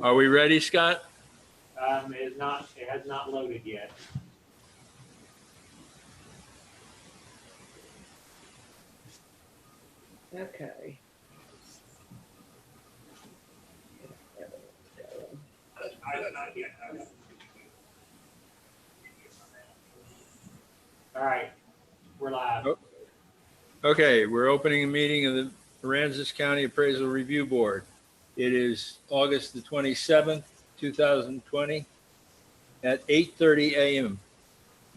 Are we ready, Scott? It has not loaded yet. Okay. All right, we're live. Oh. Okay, we're opening a meeting of the Aransas County Appraisal Review Board. It is August the 27th, 2020 at 8:30 a.m.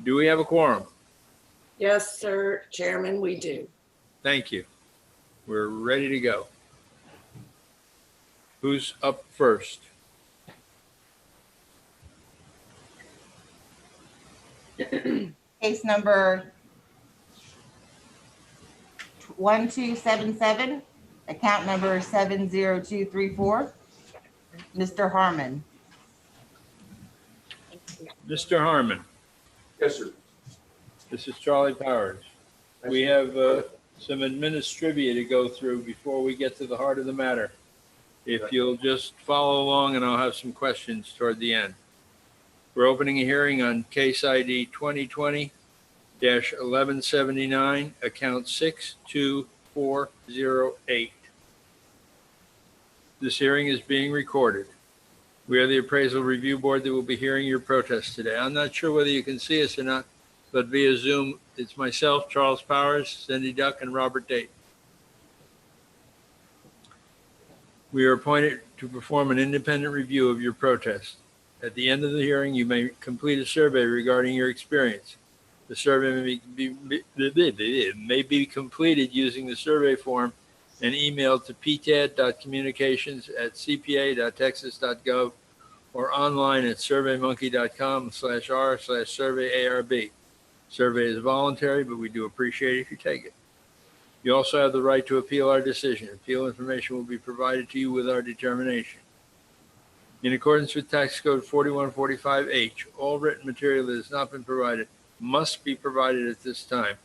Do we have a quorum? Yes, sir, Chairman, we do. Thank you. We're ready to go. Who's up first? Case number 1277, account number 70234. Mr. Harmon. Mr. Harmon. Yes, sir. This is Charlie Powers. We have some administrivia to go through before we get to the heart of the matter. If you'll just follow along, and I'll have some questions toward the end. We're opening a hearing on case ID 2020-1179, account 62408. This hearing is being recorded. We are the Appraisal Review Board that will be hearing your protest today. I'm not sure whether you can see us or not, but via Zoom, it's myself, Charles Powers, Cindy Duck, and Robert Dayton. We are appointed to perform an independent review of your protest. At the end of the hearing, you may complete a survey regarding your experience. The survey may be completed using the survey form and emailed to ptad.communications@cpa.texas.gov or online at surveymonkey.com/r/surveyarb. Survey is voluntary, but we do appreciate it if you take it. You also have the right to appeal our decision. Appeal information will be provided to you with our determination. In accordance with Tax Code 4145H, all written material that has not been provided must be provided at this time.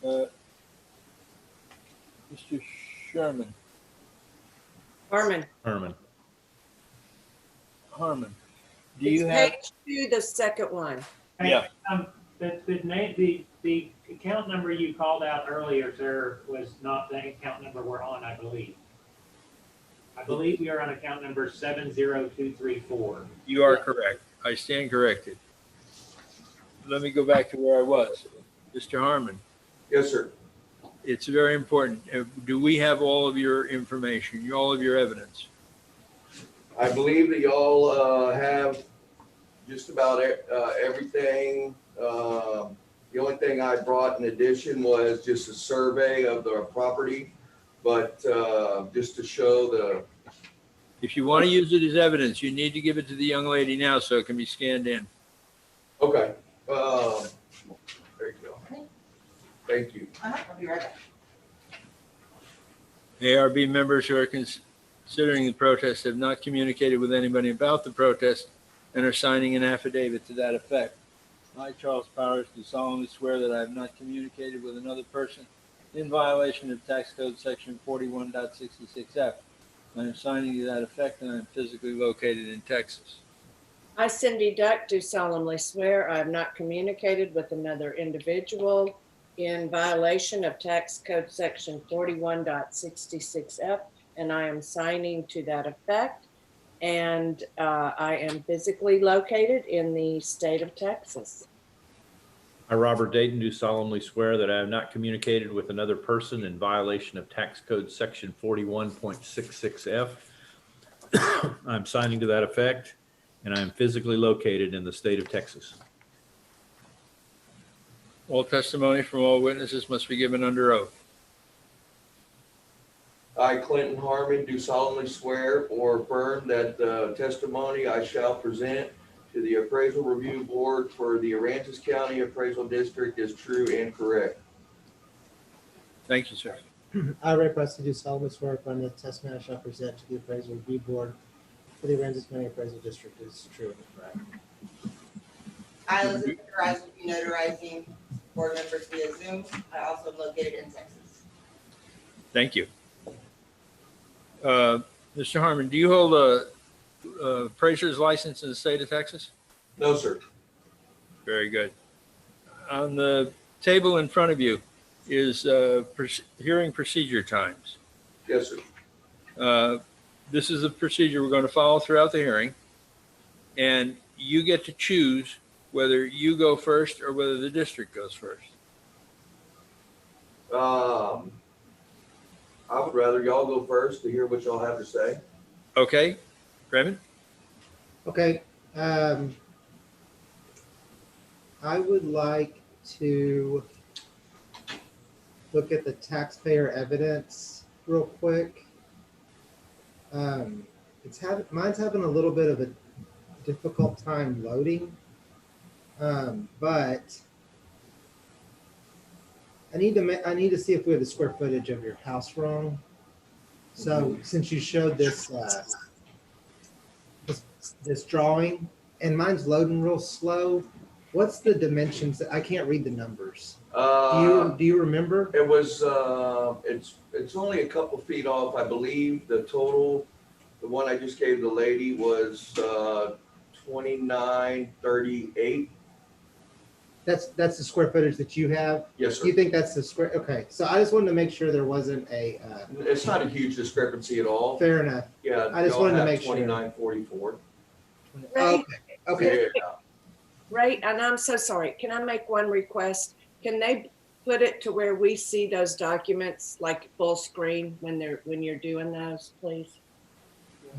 Mr. Sherman. Harmon. Harmon. Do It's you have? page 2, the second one. Hey, Yeah. The account number you called out earlier, sir, was not the account number we're on, I believe. I believe we are on account number 70234. You are correct. I stand corrected. Let me go back to where I was. Mr. Harmon, Yes, sir. it's very important. Do we have all of your information, all of your evidence? I believe that y'all have just about everything. The only thing I brought in addition was just a survey of the property, but just to show the. If you want to use it as evidence, you need to give it to the young lady now so it can be scanned in. Okay. There you go. Thank you. I'll be right back. ARB members who are considering the protest have not communicated with anybody about the protest and are signing an affidavit to that effect. I, Charles Powers, do solemnly swear that I have not communicated with another person in violation of Tax Code Section 41.66F. I am signing to that effect, and I am physically located in Texas. I, Cindy Duck, do solemnly swear I have not communicated with another individual in violation of Tax Code Section 41.66F, and I am signing to that effect. And I am physically located in the state of Texas. I, Robert Dayton, do solemnly swear that I have not communicated with another person in violation of Tax Code Section 41.66F. I'm signing to that effect, and I am physically located in the state of Texas. All testimony from all witnesses must be given under oath. I, Clinton Harmon, do solemnly swear or affirm that the testimony I shall present to the Appraisal Review Board for the Aransas County Appraisal District is true and correct. Thank you, sir. I, Ray Preston, do solemnly swear upon the testimony I shall present to the Appraisal Review Board for the Aransas County Appraisal District is true and correct. I, Elizabeth Rice, will be notarizing board members via Zoom. I also am located in Texas. Thank you. Mr. Harmon, do you hold a appraiser's license in the state of Texas? No, sir. Very good. On the table in front of you is hearing procedure times. Yes, sir. This is the procedure we're going to follow throughout the hearing. And you get to choose whether you go first or whether the district goes first. I would rather y'all go first to hear what y'all have to say. Okay, Raymond? Okay, I would like to look at the taxpayer evidence real quick. Mine's having a little bit of a difficult time loading. But I need to see if we have the square footage of your house wrong. So since you showed this this drawing, and mine's loading real slow, what's the dimensions? I can't read the numbers. Do you remember? It was, it's only a couple feet off. I believe the total, the one I just gave the lady was 2938. That's the square footage that you have. Yes, sir. You think that's the square? Okay, so I just wanted to make sure there wasn't a. It's not a huge discrepancy at all. Fair enough. Yeah. I just y'all wanted to have make sure. 2944. Right. Okay. Yeah. Right, and I'm so sorry. Can I make one request? Can they put it to where we see those documents like full screen when you're doing those, please?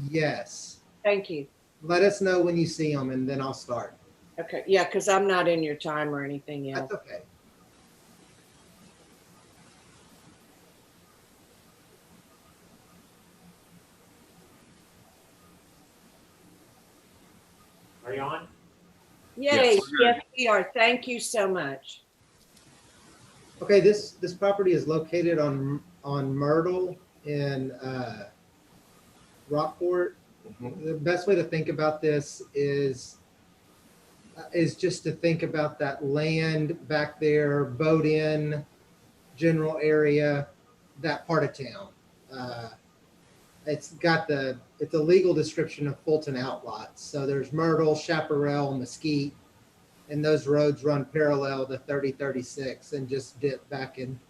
Yes. Thank you. Let us know when you see them, and then I'll start. Okay, yeah, because I'm not in your time or anything else. That's okay. Are you on? Yay, Yes. yes, we are. Thank you so much. Okay, this property is located on Myrtle in Rockport. Mhm. The best way to think about this is just to think about that land back there, boat in, general area, that part of town. It's a legal description of Fulton outlots. So there's Myrtle, Chaparral, Mesquite, and those roads run parallel to 3036 and just dip back in.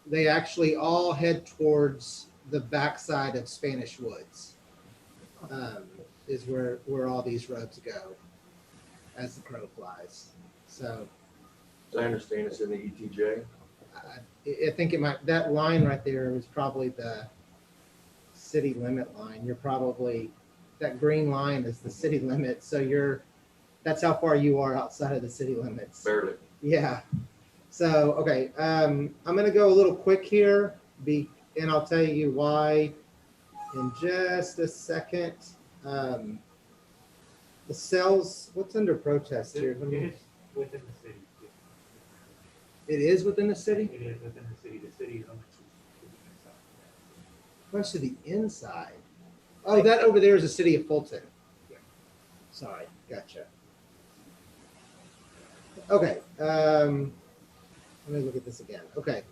They actually all head towards the backside of Spanish Woods, is where all these roads go as the crow flies. So I understand it's in the ETJ. I think that line right there is probably the city limit line. That green line is the city limit. So that's how far you are outside of the city limits. Barely. Yeah. So, okay. I'm going to go a little quick here and I'll tell you why in just a second. The cells, what's under protest here? It is within the city. It is within the city? It is within the city. The city limits. What's to the inside? Oh, that over there is the city of Fulton. Sorry, gotcha. Okay, let me look at this again. Okay,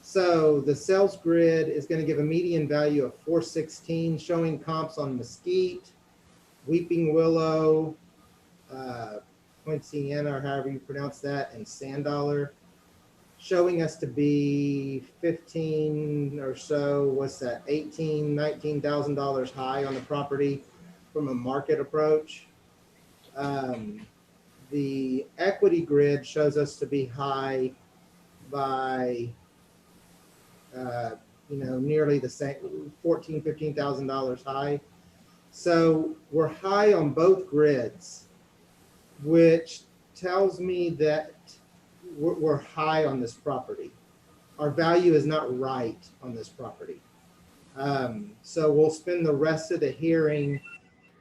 so the sales grid is going to give a median value of 416, showing comps on Mesquite, Weeping Willow, Poinciana, or however you pronounce that, and Sand Dollar, showing us to be 15 or so, what's that, $19,000 high on the property from a market approach. The equity grid shows us to be high by, nearly the same, $15,000 high. So we're high on both grids, which tells me that we're high on this property. Our value is not right on this property. So we'll spend the rest of the hearing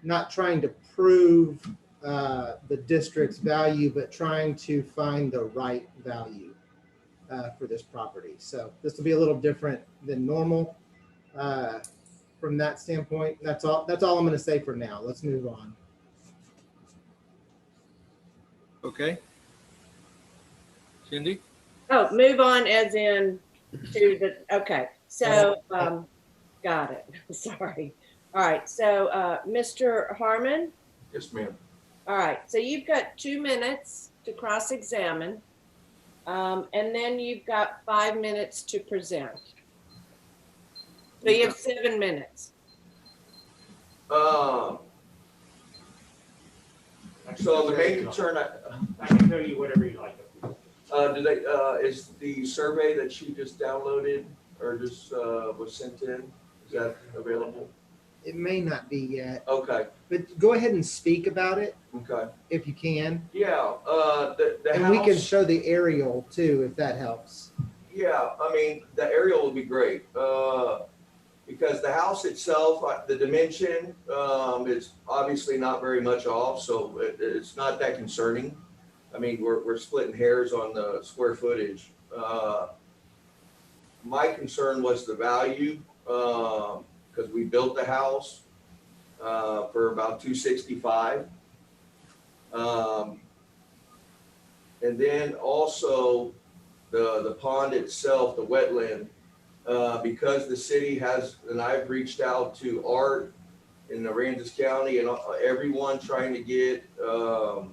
not trying to prove the district's value, but trying to find the right value for this property. So this will be a little different than normal from that standpoint. That's all I'm going to say for now. Let's move on. Okay. Cindy? Oh, move on as in okay. So, got it. Sorry. All right, so, Mr. Harmon, Yes, ma'am. all right, so you've got 2 minutes to cross-examine. And then you've got 5 minutes to present. So you have 7 minutes. Um, so the main concern, I can tell you whatever you like. is the survey that she just downloaded or just, was sent in, is that available? It may not be yet, Okay, but go ahead and speak about it okay. if you can. Yeah, the And we can house, show the aerial too, if that helps. yeah, I mean, the aerial will be great, because the house itself, the dimension, is obviously not very much off, so it's not that concerning. I mean, we're splitting hairs on the square footage. My concern was the value, because we built the house, for about 265. And then also the pond itself, the wetland, because the city has, and I've reached out to Art in Aransas County and everyone trying to get the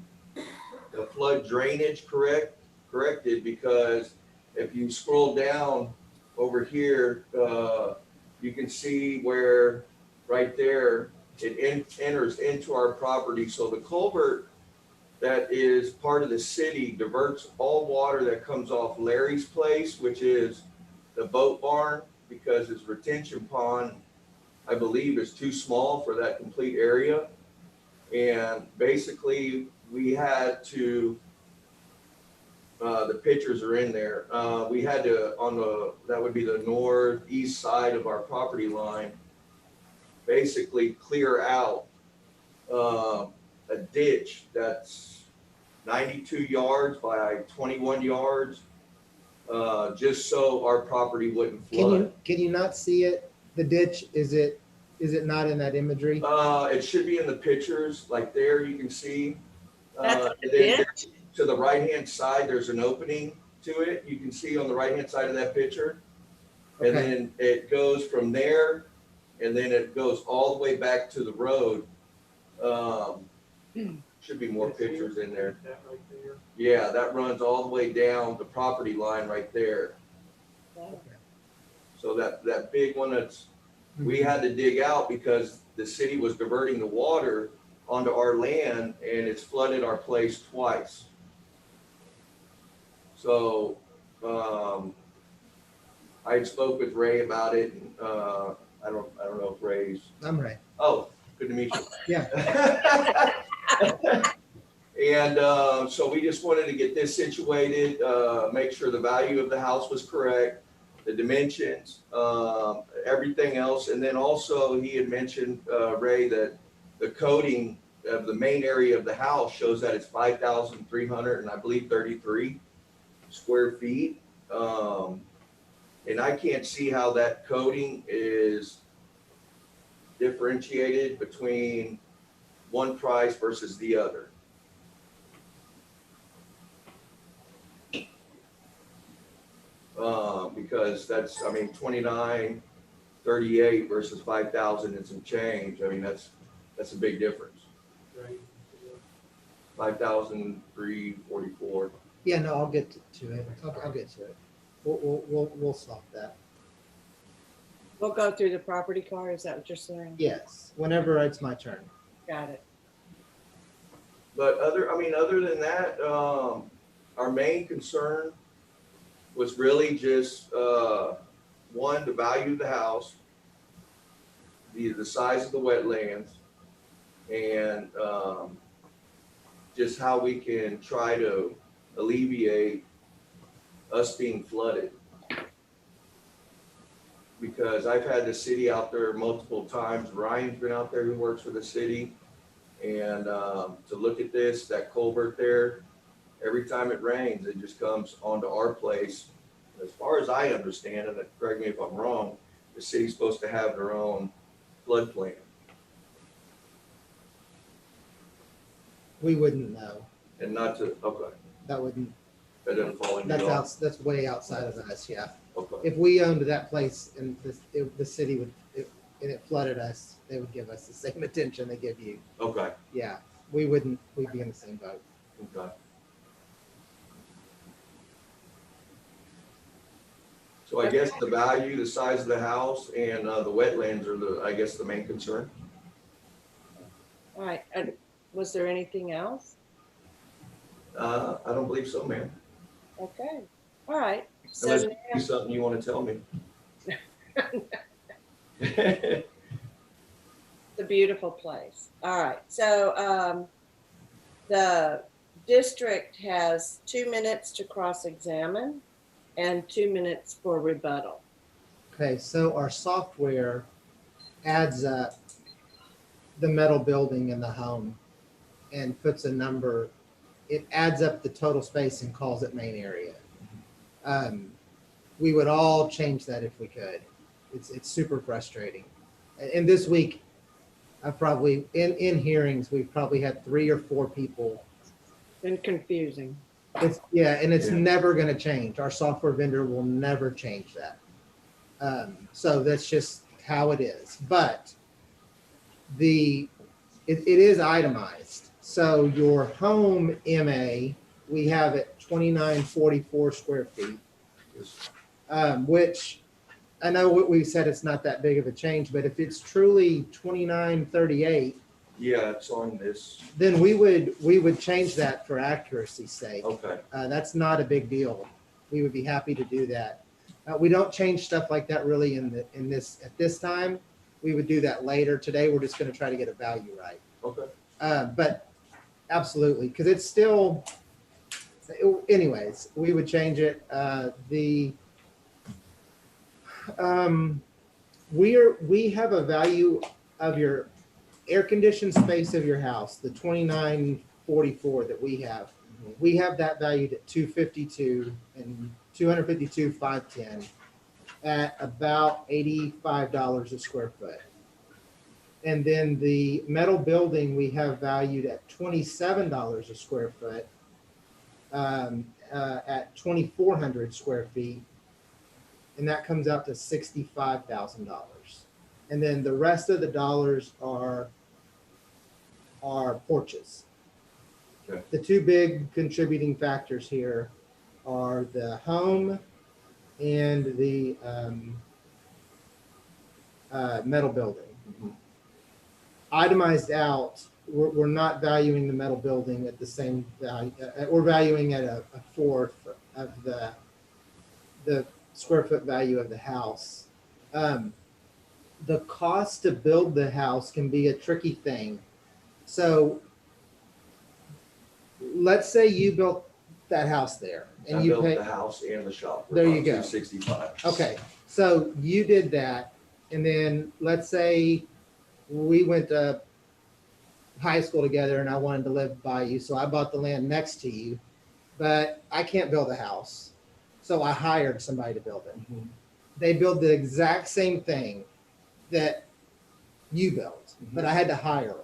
flood drainage corrected, because if you scroll down over here, you can see where right there it enters into our property. So the culvert that is part of the city diverts all water that comes off Larry's place, which is the boat barn, because his retention pond, I believe, is too small for that complete area. And basically we had to, the pictures are in there. We had to, that would be the northeast side of our property line, basically clear out a ditch that's 92 yards by 21 yards, just so our property wouldn't flood. Can you not see it? The ditch, is it not in that imagery? It should be in the pictures, like there you can see. That's And a then ditch? to the right-hand side, there's an opening to it. You can see on the right-hand side of that picture. And Okay. then it goes from there, and then it goes all the way back to the road. Should be more pictures in there. That right there. Yeah, that runs all the way down the property line right there. So that big one we had to dig out because the city was diverting the water onto our land, and it's flooded our place twice. So, I spoke with Ray about it, and, I don't know if Ray's, I'm right. oh, good to meet you. Yeah. And, so we just wanted to get this situated, make sure the value of the house was correct, the dimensions, everything else. And then also he had mentioned, Ray, that the coding of the main area of the house shows that it's 5,300 and I believe 33 square feet. And I can't see how that coding is differentiated between one price versus the other. Because that's, I mean, 2938 versus 5,000 and some change. I mean, that's a big difference. Right. 5,344. Yeah, no, I'll get to it. I'll get to it. We'll solve that. We'll go through the property card, is that what you're saying? Yes, whenever it's my turn. Got it. But other than that, our main concern was really just, one, the value of the house, the size of the wetlands, and, just how we can try to alleviate us being flooded. Because I've had the city out there multiple times. Ryan's been out there who works for the city. And, to look at this, that culvert there, every time it rains, it just comes onto our place. As far as I understand, and correct me if I'm wrong, the city's supposed to have their own flood plan. We wouldn't know. And not to, okay, That wouldn't, that doesn't fall into y'all. that's way outside of us, yeah. Okay, If we owned that place and the city would, and it flooded us, they would give us the same attention they give you. Okay, Yeah, we'd be in the same boat. okay. So I guess the value, the size of the house, and the wetlands are the main concern. All right, was there anything else? I don't believe so, ma'am. Okay, all right. So Unless now, there's something you want to tell me. the beautiful place. All right, so the district has 2 minutes to cross-examine and 2 minutes for rebuttal. Okay, so our software adds up the metal building in the home and puts a number. It adds up the total space and calls it main area. We would all change that if we could. It's super frustrating. And this week, I probably in hearings we've probably had 3 or 4 people. Been confusing. It's Yeah. never going to change. Our software vendor will never change that. So that's just how it is. But it is itemized. So your home MA, we have it 2944 square feet, which I know what we said, it's not that big of a change, but if it's truly 2938, Yeah, it's on this. then we would change that for accuracy's sake. Okay. That's not a big deal. We would be happy to do that. We don't change stuff like that really at this time. We would do that later. Today, we're just going to try to get a value right. Okay. But absolutely, because it's still, anyways, we would change it. We have a value of your air-conditioned space of your house, the 2944 that we have. We have that valued at 252 and 252,510 at about $85 a square foot. And then the metal building we have valued at $27 a square foot at 2,400 square feet. And that comes out to $65,000. And then the rest of the dollars are porches. Okay. The 2 big contributing factors here are the home and the metal building. Mhm. Itemized out, we're not valuing the metal building at the same value. We're valuing at a fourth of the square foot value of the house. The cost to build the house can be a tricky thing. So let's say you built that house there and I you built pay. the house and the shop. for There you about go. 265. Okay, so you did that, and then let's say we went to high school together and I wanted to live by you, so I bought the land next to you, but I can't build a house. So I hired somebody to build it. Mhm. They build the exact same thing that you built, but I had to hire them.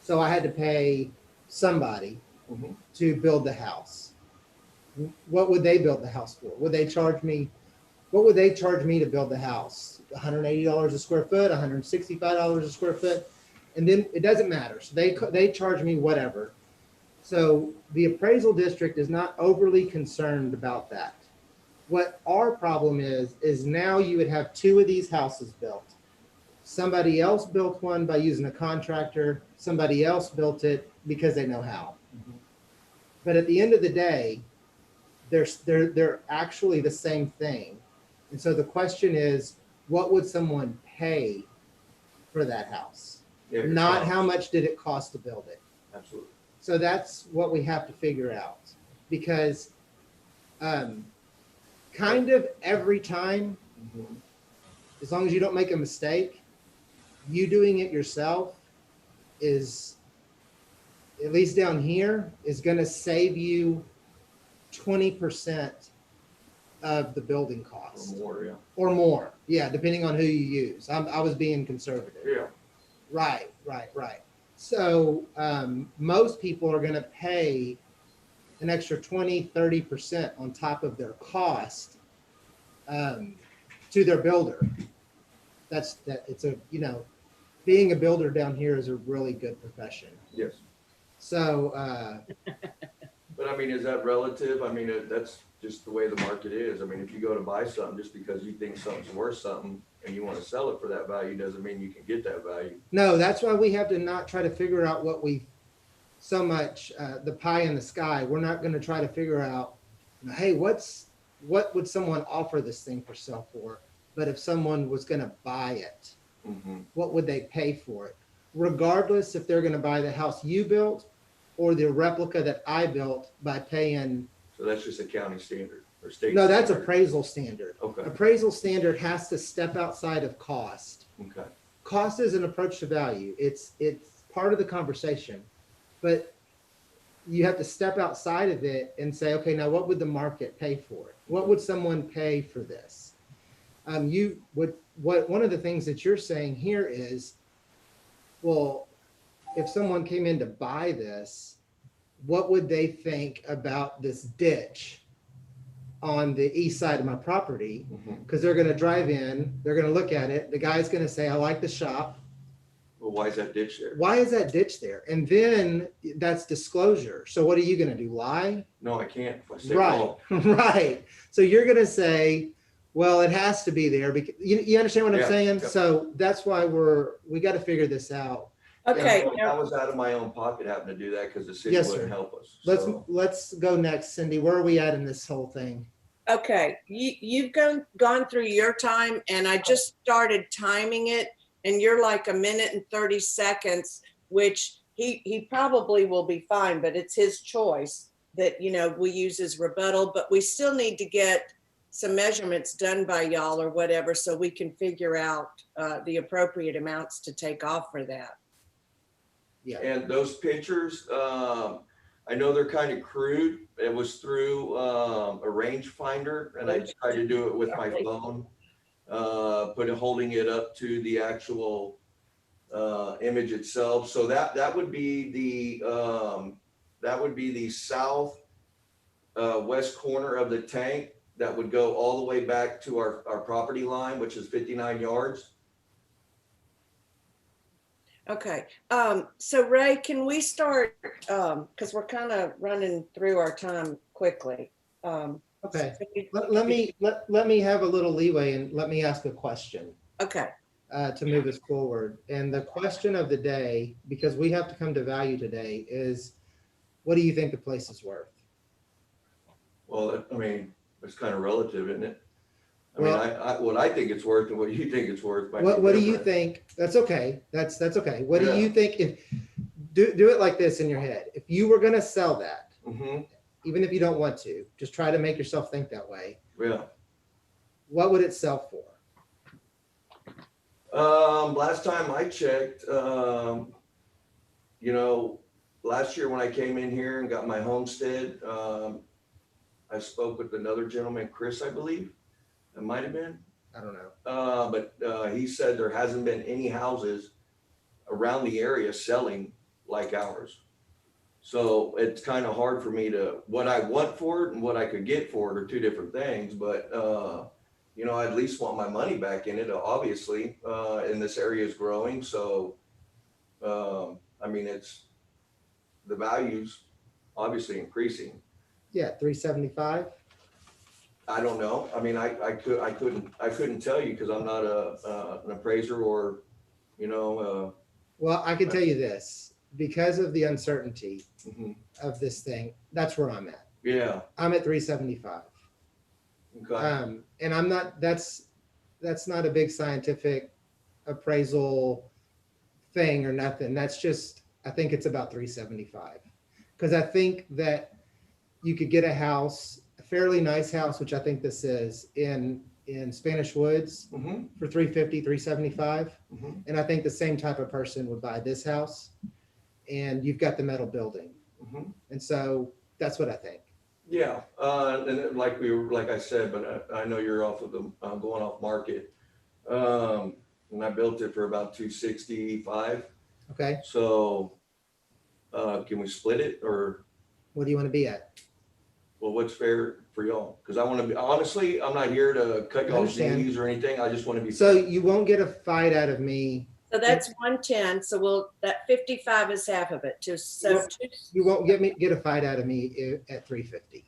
So I had to pay somebody Mhm. to build the house. What would they build the house for? What would they charge me to build the house? $180 a square foot, $165 a square foot, and then it doesn't matter. So they charge me whatever. So the appraisal district is not overly concerned about that. What our problem is now you would have 2 of these houses built. Somebody else built one by using a contractor. Somebody else built it because they know how. Mhm. But at the end of the day, they're actually the same thing. And so the question is, what would someone pay for that house? Yeah, your Not cost. how much did it cost to build it. Absolutely. So that's what we have to figure out, because kind of every time, Mhm. as long as you don't make a mistake, you doing it yourself is, at least down here, is going to save you 20% of the building Or cost more, yeah. or more. Yeah, depending on who you use. I was being conservative. Yeah. Right. So most people are going to pay an extra 20-30% on top of their cost to their builder. it's a, being a builder down here is a really good profession. Yes. So, But I mean, is that relative? I mean, that's just the way the market is. I mean, if you go to buy something, just because you think something's worth something and you want to sell it for that value, doesn't mean you can get that value. no, that's why we have to not try to figure out what we, so much, the pie in the sky. We're not going to try to figure out, hey, what would someone offer this thing for sale for? But if someone was going to buy it, what would they pay for it? Regardless if they're going to buy the house you built or the replica that I built by paying. So that's just a county standard or state? No, that's standard? appraisal standard. Okay, Appraisal standard has to step outside of cost. okay. Cost is an approach to value. It's part of the conversation, but you have to step outside of it and say, okay, now what would the market pay for it? What would someone pay for this? One of the things that you're saying here is, well, if someone came in to buy this, what would they think about this ditch on the east side of my property? Because they're going to drive in, they're going to look at it. The guy's going to say, I like the shop. Well, why is that ditch there? Why is that ditch there? And then that's disclosure. So what are you going to do? Lie? No, I can't. If I say Right, wrong. right. So you're going to say, well, it has to be there because you understand what I'm Yeah, saying? yeah. So that's why we got to figure this out. Okay, And I was out of my own pocket having to do that because the city Yes, wouldn't sir. help us. Let's So, go next, Cindy. Where are we at in this whole thing? okay. You've gone through your time and I just started timing it and you're like 1:30 seconds, which he probably will be fine, but it's his choice that, we use as rebuttal, but we still need to get some measurements done by y'all or whatever, so we can figure out the appropriate amounts to take off for that. Yeah. and those pictures, I know they're kind of crude. It was through a rangefinder and I tried to do it with my phone. Holding it up to the actual image itself. So that would be the south west corner of the tank that would go all the way back to our property line, which is 59 yards. Okay, so Ray, can we start, because we're kind of running through our time quickly. Okay. Let me have a little leeway and let me ask a question Okay, to move us forward. And the question of the day, because we have to come to value today, is what do you think the place is worth? Well, I mean, it's kind of relative, isn't it? I Well- mean, what I think it's worth and what you think it's worth. might be What do you different. think? That's okay. That's okay. What do Yeah. you think if, do it like this in your head. If you were going to sell that, Mhm. even if you don't want to, just try to make yourself think that way. Yeah. What would it sell for? Last time I checked, last year when I came in here and got my homestead, I spoke with another gentleman, Chris, I believe. It might have been. I don't know. But he said there hasn't been any houses around the area selling like ours. So it's kind of hard for me to, what I want for it and what I could get for it are two different things, but, I at least want my money back in it, obviously, and this area is growing. So, it's, the value's obviously increasing. Yeah, 375. I don't know. I mean, I couldn't tell you because I'm not an appraiser or, Well, I can tell you this, because of the uncertainty mhm. of this thing, that's where I'm at. Yeah. I'm at 375. Okay. And I'm not, that's not a big scientific appraisal thing or nothing. That's just, I think it's about 375. Because I think that you could get a house, a fairly nice house, which I think this is, in Spanish Woods Mhm. for 350, 375. Mhm. And I think the same type of person would buy this house. And you've got the metal building. Mhm. And so that's what I think. Yeah, like I said, but I know you're off of the going off market. And I built it for about 265. Okay. So, can we split it or, What do you want to be at? well, what's fair? for y'all. Cause I want to be, honestly, I'm not here to cut I y'all's understand. knees or anything. I just want to be. So you won't get a fight out of me. So that's 110, so that 55 is half of it, You won't get a fight out of me at 350.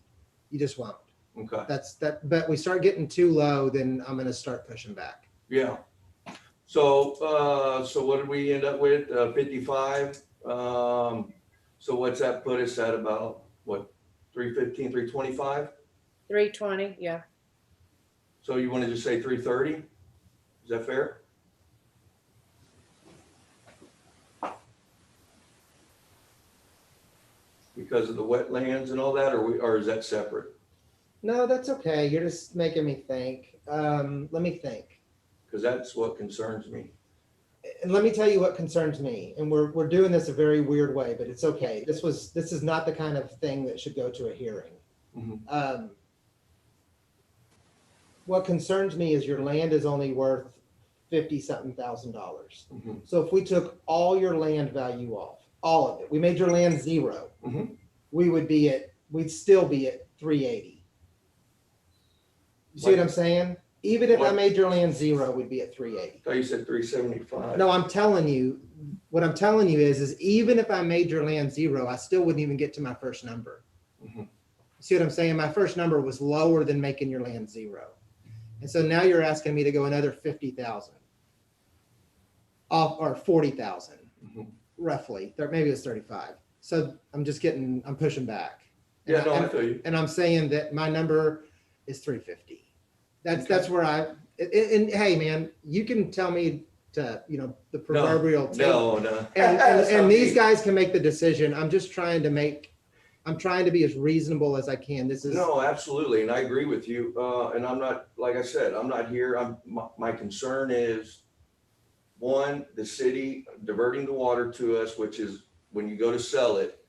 You just won't. Okay. But we start getting too low, then I'm gonna start pushing back. Yeah. So, so what did we end up with? 55. So what's that put us at about, what, 315, 325? 320, yeah. So you want to just say 330? Is that fair? Because of the wetlands and all that, or is that separate? No, that's okay. You're just making me think. Let me think. Because that's what concerns me. And let me tell you what concerns me. And we're doing this a very weird way, but it's okay. This is not the kind of thing that should go to a hearing. Mhm. What concerns me is your land is only worth 50-something thousand dollars. Mhm. So if we took all your land value off, all of it, we made your land zero, Mhm. we'd still be at 380. You see what I'm saying? Even if I made your land zero, we'd be at 380. I thought you said 375. No, I'm telling you, what I'm telling you is even if I made your land zero, I still wouldn't even get to my first number. Mhm. See what I'm saying? My first number was lower than making your land zero. And so now you're asking me to go another 50,000 off, or 40,000 Mhm. roughly. Maybe it's 35. So I'm pushing back. Yeah, no, I and, feel you. and I'm saying that my number is 350. Okay. That's where and hey man, you can tell me to, the proverbial take. No. And these guys can make the decision. I'm just trying to be as reasonable as I can. No, absolutely, and I agree with you. And I'm not, like I said, I'm not here. My concern is, one, the city diverting the water to us, which is when you go to sell it,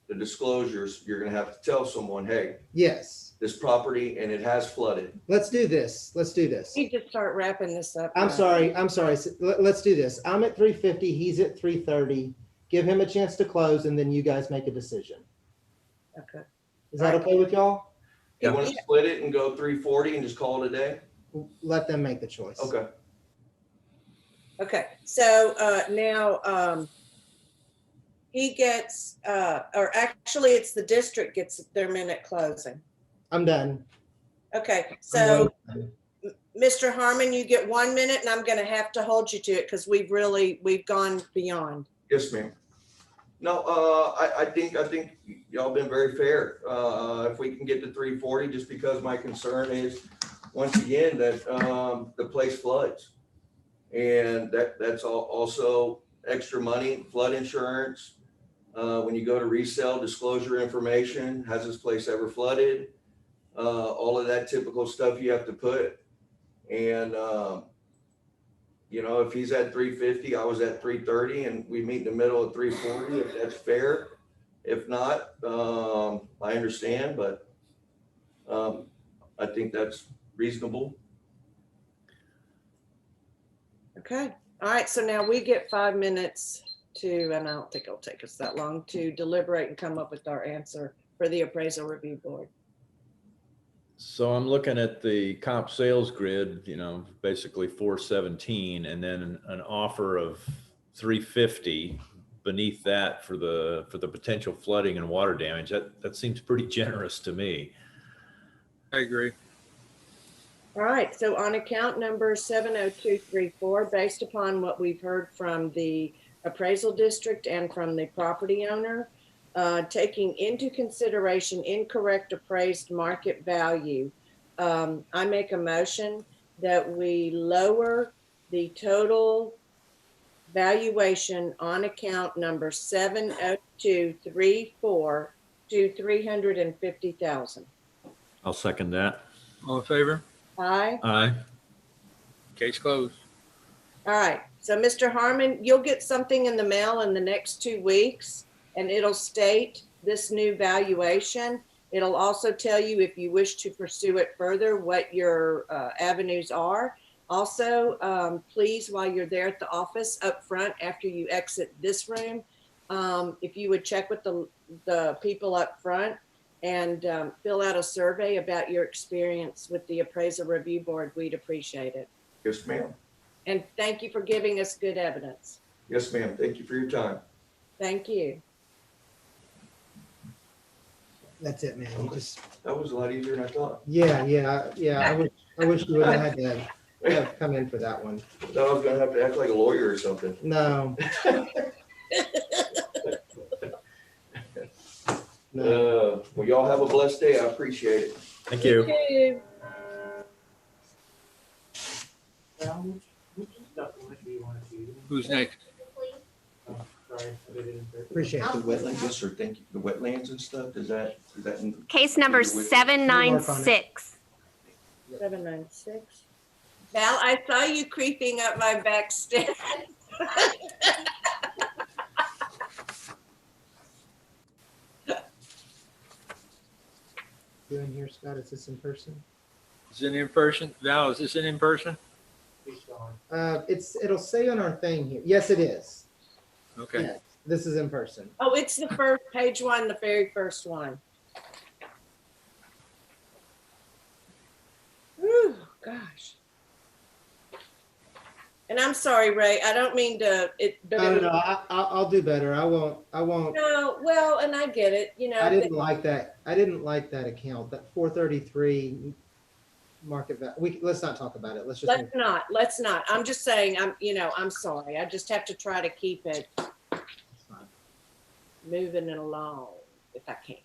the disclosures, you're going to have to tell someone, hey, Yes. this property and it has flooded. Let's do this. We need to start wrapping this up. I'm now. sorry. Let's do this. I'm at 350. He's at 330. Give him a chance to close, and then you guys make a decision. Okay. Is that okay with y'all? You want to split it and go 340 and just call it a day? Let them make the choice. Okay. Okay, so now he gets, or actually it's the district gets their minute closing. I'm done. Okay, so Mr. Harmon, you get 1 minute and I'm gonna have to hold you to it because we've gone beyond. Yes, ma'am. No, I think y'all been very fair. If we can get to 340, just because my concern is, once again, that the place floods. And that's also extra money, flood insurance. When you go to resell, disclosure information, has this place ever flooded? All of that typical stuff you have to put. And, if he's at 350, I was at 330, and we meet in the middle at 340, if that's fair. If not, I understand, but I think that's reasonable. Okay, all right, so now we get 5 minutes and I don't think it'll take us that long to deliberate and come up with our answer for the appraisal review board. So I'm looking at the comp sales grid, basically 417, and then an offer of 350 beneath that for the potential flooding and water damage. That seems pretty generous to me. I agree. All right, so on account number 70234, based upon what we've heard from the appraisal district and from the property owner, taking into consideration incorrect appraised market value, I make a motion that we lower the total valuation on account number 70234 to $350,000. I'll second that. All in favor? Aye. Aye. Case closed. All right. So Mr. Harmon, you'll get something in the mail in the next 2 weeks, and it'll state this new valuation. It'll also tell you, if you wish to pursue it further, what your avenues are. Also, please, while you're there at the office up front, after you exit this room, if you would check with the people up front and fill out a survey about your experience with the Appraisal Review Board, we'd appreciate it. Yes, ma'am. And thank you for giving us good evidence. Yes, ma'am. Thank you for your time. Thank you. That's it, man. You just, That was a lot easier than I thought. yeah. I wish you would have had to have come in for that one. I thought I was gonna have to act like a lawyer or something. No. No. Well, y'all have a blessed day. I appreciate it. Thank you. Thank you. Which document do you want to see? Who's next? Oh, sorry, I didn't insert. Appreciate The it. wetlands, yes, sir. Thank you. The wetlands and stuff, is that in? Case number You're with- 796. 796. Val, I saw you creeping up my back stairs. You in here, Scott? Is this in person? Is it in person? Val, is this an in person? Please go on. It'll say on our thing here. Yes, it is. Okay. Yes, this is in person. Oh, it's the first, page one, the very first one. Whew, gosh. And I'm sorry, Ray, I don't mean to, but No, it no, was, I'll do better. I won't. no, well, and I get it, you know. I didn't like that. I didn't like that account, that 433 market value. Let's not talk about it. Let's just. Let's not. I'm just saying, I'm sorry. I just have to try to keep it moving it along if I can.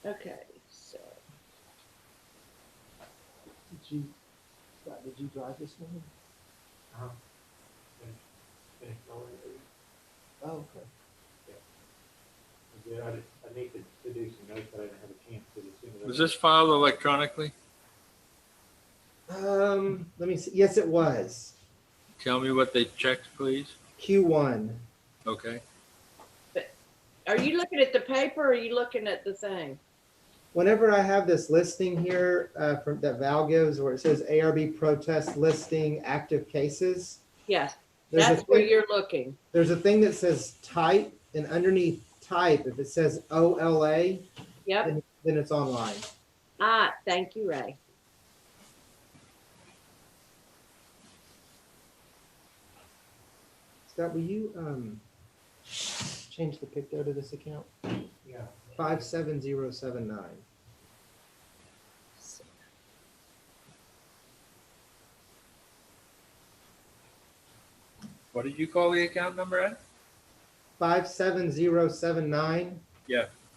Okay, so. Did you drive this one? Uh-huh. Finish going. Oh, okay. Yeah, I need to do some notes, but I didn't have a chance to as soon as I- Was this filed electronically? Let me see. Yes, it was. Tell me what they checked, please. Q1. Okay. Are you looking at the paper or are you looking at the thing? Whenever I have this listing here from that Val gives where it says ARB protest listing active cases. Yes, There's that's a where thing, you're looking. there's a thing that says type, and underneath type, if it says OLA, Yep. then it's online. Thank you, Ray. Scott, will you change the picto to this account? Yeah. 57079. What did you call the account number at? 57079.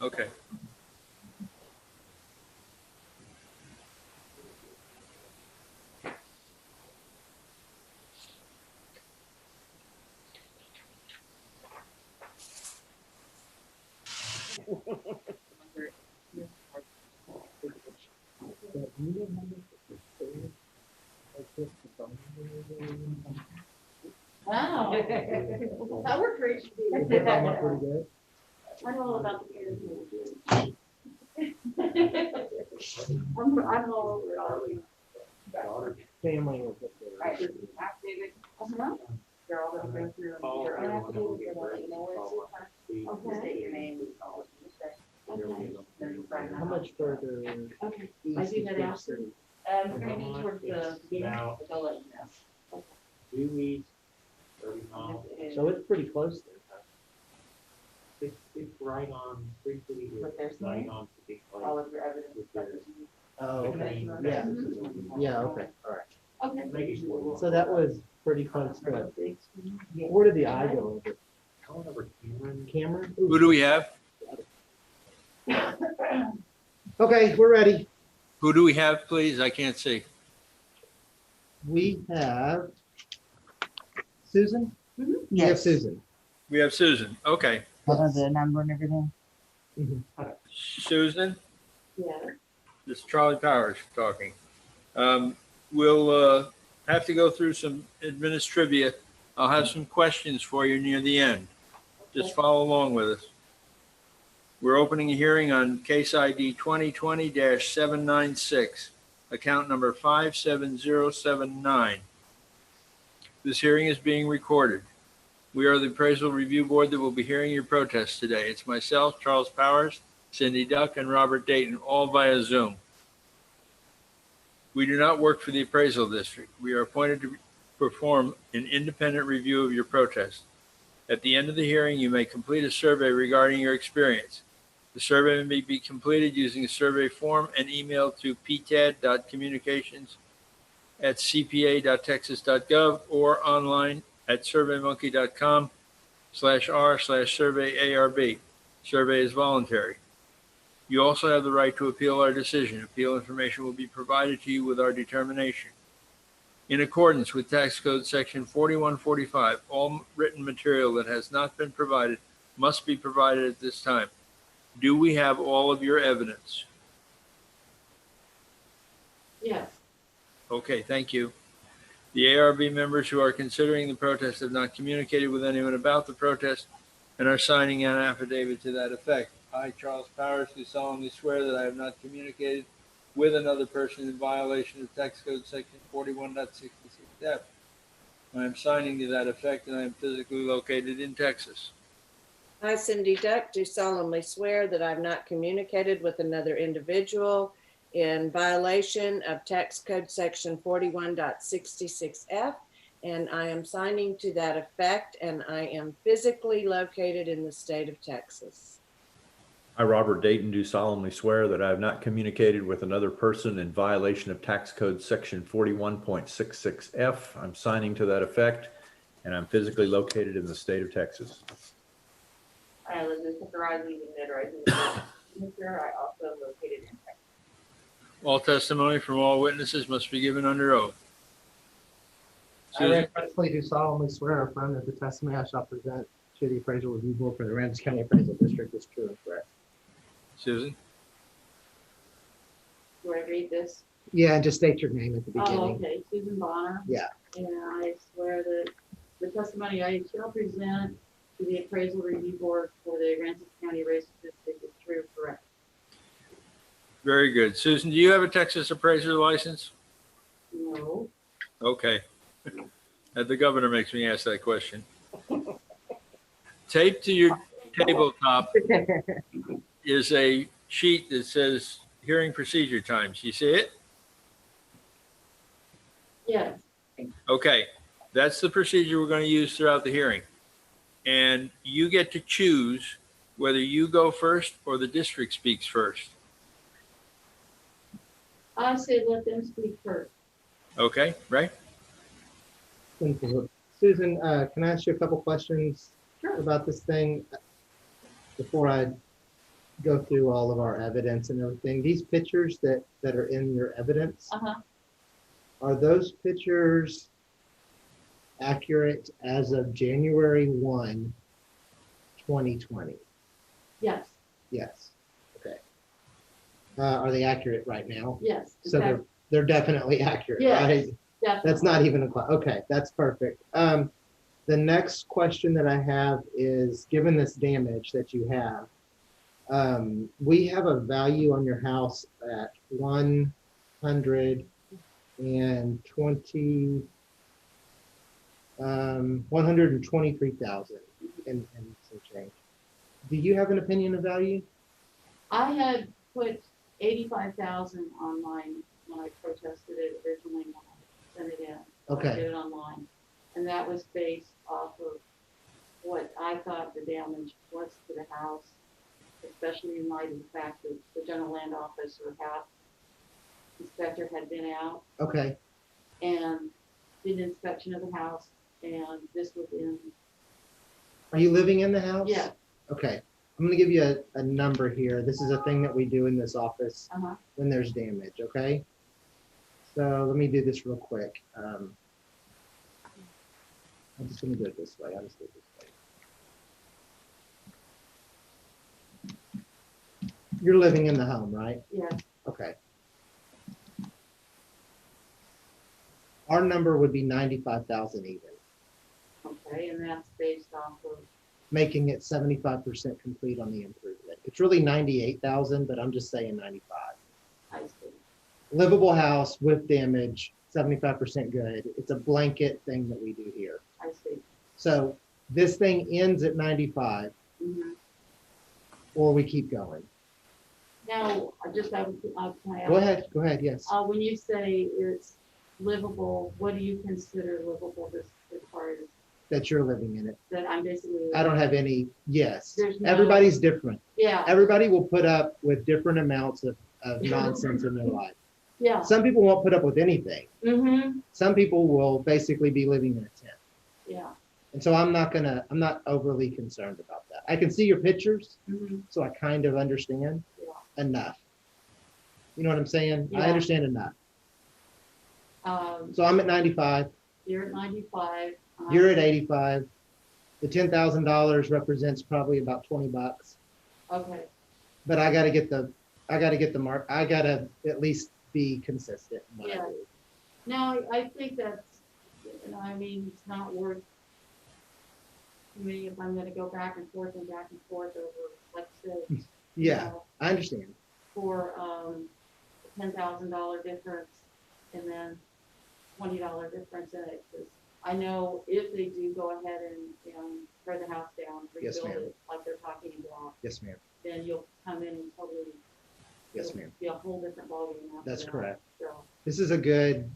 Okay. Wow. That worked great. Is that how much pretty good? I know all about the interview. I'm all over it already. Family will get there. Right, there's an affidavit. They're all gonna go through Call your own everyone who will affidavit, be they're gonna let you know where it's call from. up, see. Just state your name, all this stuff. How much further Okay, east I is do that Big after. City? We're gonna be towards the beginning, Now- but they'll let you know. 2 weeks, 30 miles. So it's pretty close there. It's right on, pretty city here. What they're Right saying? on to be close. All of your evidence. With your- Oh, okay. between- Yeah. Yeah, okay, all right. Okay. Making sure. So that was pretty close to it. Where did the eye go over? Call number Cameron. Cameron? Who do we have? Okay, we're ready. Who do we have, please? I can't see. We have Susan? We have Yes, Susan. We have Susan. Okay. the number and everything. Susan, Yeah. this is Charlie Powers talking. We'll have to go through some administrivia. I'll have some questions for you near the end. Just follow along with us. We're opening a hearing on case ID 2020-796, account number 57079. This hearing is being recorded. We are the appraisal review board that will be hearing your protests today. It's myself, Charles Powers, Cindy Duck, and Robert Dayton, all via Zoom. We do not work for the appraisal district. We are appointed to perform an independent review of your protest. At the end of the hearing, you may complete a survey regarding your experience. The survey may be completed using a survey form and emailed to ptad.communications@cpa.texas.gov or online at surveymonkey.com/r/survey-ARB. Survey is voluntary. You also have the right to appeal our decision. Appeal information will be provided to you with our determination. In accordance with Tax Code Section 4145, all written material that has not been provided must be provided at this time. Do we have all of your evidence? Yes. Okay, thank you. The ARB members who are considering the protest have not communicated with anyone about the protest and are signing an affidavit to that effect. I, Charles Powers, do solemnly swear that I have not communicated with another person in violation of Tax Code Section 41.66F. I am signing to that effect, and I am physically located in Texas. I, Cindy Duck, do solemnly swear that I've not communicated with another individual in violation of Tax Code Section 41.66F, and I am signing to that effect, and I am physically located in the state of Texas. I, Robert Dayton, do solemnly swear that I have not communicated with another person in violation of Tax Code Section 41.66F. I'm signing to that effect, and I'm physically located in the state of Texas. I, Elizabeth Rising, notarizing the signature. I also am located in Texas. All testimony from all witnesses must be given under oath. I Susan? respectfully do solemnly swear or affirm that the testimony I shall present to the appraisal review board for the Aransas County Appraisal District is true and correct. Susan? Do I read this? Yeah, and just state your name at the Oh, beginning. okay, Susan Bonner. Yeah. And I swear that the testimony I shall present to the appraisal review board for the Aransas County Appraisal District is true and correct. Very good. Susan, do you have a Texas appraiser license? No. Okay. The governor makes me ask that question. Taped to your tabletop is a sheet that says hearing procedure times. You see it? Yes. Okay. That's the procedure we're going to use throughout the hearing. And you get to choose whether you go first or the district speaks first. I say let them speak first. Okay, right? Susan, can I ask you a couple questions Sure. about this thing before I go through all of our evidence and everything? These pictures that are in your evidence, Uh-huh. are those pictures accurate as of January 1, 2020? Yes. Yes. Okay. Are they accurate right now? Yes. So they're definitely accurate, Yes. right? Definitely. That's not even okay, that's perfect. The next question that I have is, given this damage that you have, we have a value on your house at 123,000. And some change. Do you have an opinion of value? I had put 85,000 online when I protested it originally, when I sent it in. I Okay. did it online. And that was based off of what I thought the damage was to the house, especially in light of the fact that the general land office or house inspector had been out Okay. and did an inspection of the house, and this was in, Are you living in the house? yeah, Okay. I'm gonna give you a number here. This is a thing that we do in this office uh-huh. when there's damage, okay? So let me do this real quick. I'm just gonna do it this way. I'll just do it this way. You're living in the home, right? Yeah, Okay. Our number would be 95,000 even, okay, and that's based off of, making it 75% complete on the improvement. It's really 98,000, but I'm just saying 95. I see. Livable house with damage, 75% good. It's a blanket thing that we do here. I see. So this thing ends at 95 Mhm. or we keep going. Now, I just have, can I Go ask, ahead, yes. when you say it's livable, what do you consider livable as far as That you're living in it. that I'm basically? I don't have any, yes. There's no- Everybody's different. Yeah, Everybody will put up with different amounts of nonsense in their life. yeah. Some people won't put up with anything. Mm-hmm, Some people will basically be living in a tent. yeah. And so I'm not overly concerned about that. I can see your pictures, Mm-hmm. so I kind of understand enough. You know what I'm saying? I Yeah. understand enough. Um, So I'm at 95, you're at 95. you're at 85. The $10,000 represents probably about $20, Okay, but I gotta get the mark. I gotta at least be consistent. in what I Yeah. do. no, I think that's, I mean, it's not worth me if I'm gonna go back and forth over, like I said. you Yeah, know, I understand. For, $10,000 difference and then $20 difference in it, because I know if they do go ahead and tear the house down, Yes, rebuild ma'am. it like they're talking about, Yes, ma'am. then you'll come in and totally. Yes, it'll ma'am. Be a whole different ballgame after That's that. correct. So, This is a good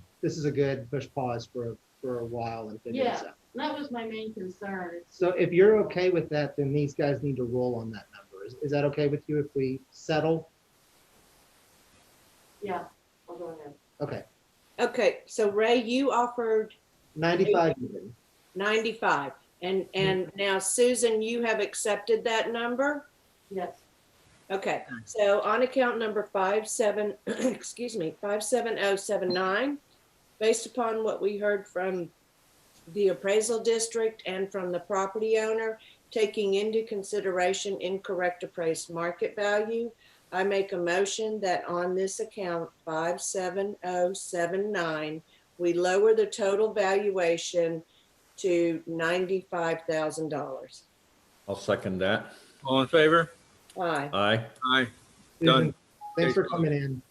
push pause for a while and figure this Yeah. out. that was my main concern. It's, So if you're okay with that, then these guys need to roll on that number. Is that okay with you if we settle? yeah, I'll go ahead. Okay, Okay, so Ray, you offered 95 even. 95. And now Susan, you have accepted that number? Yes, Okay, so on account number 57079, based upon what we heard from the appraisal district and from the property owner, taking into consideration incorrect appraised market value, I make a motion that on this account 57079, we lower the total valuation to $95,000. I'll second that. All in favor? Aye. Aye. Aye. Susan, Done. thanks for coming in.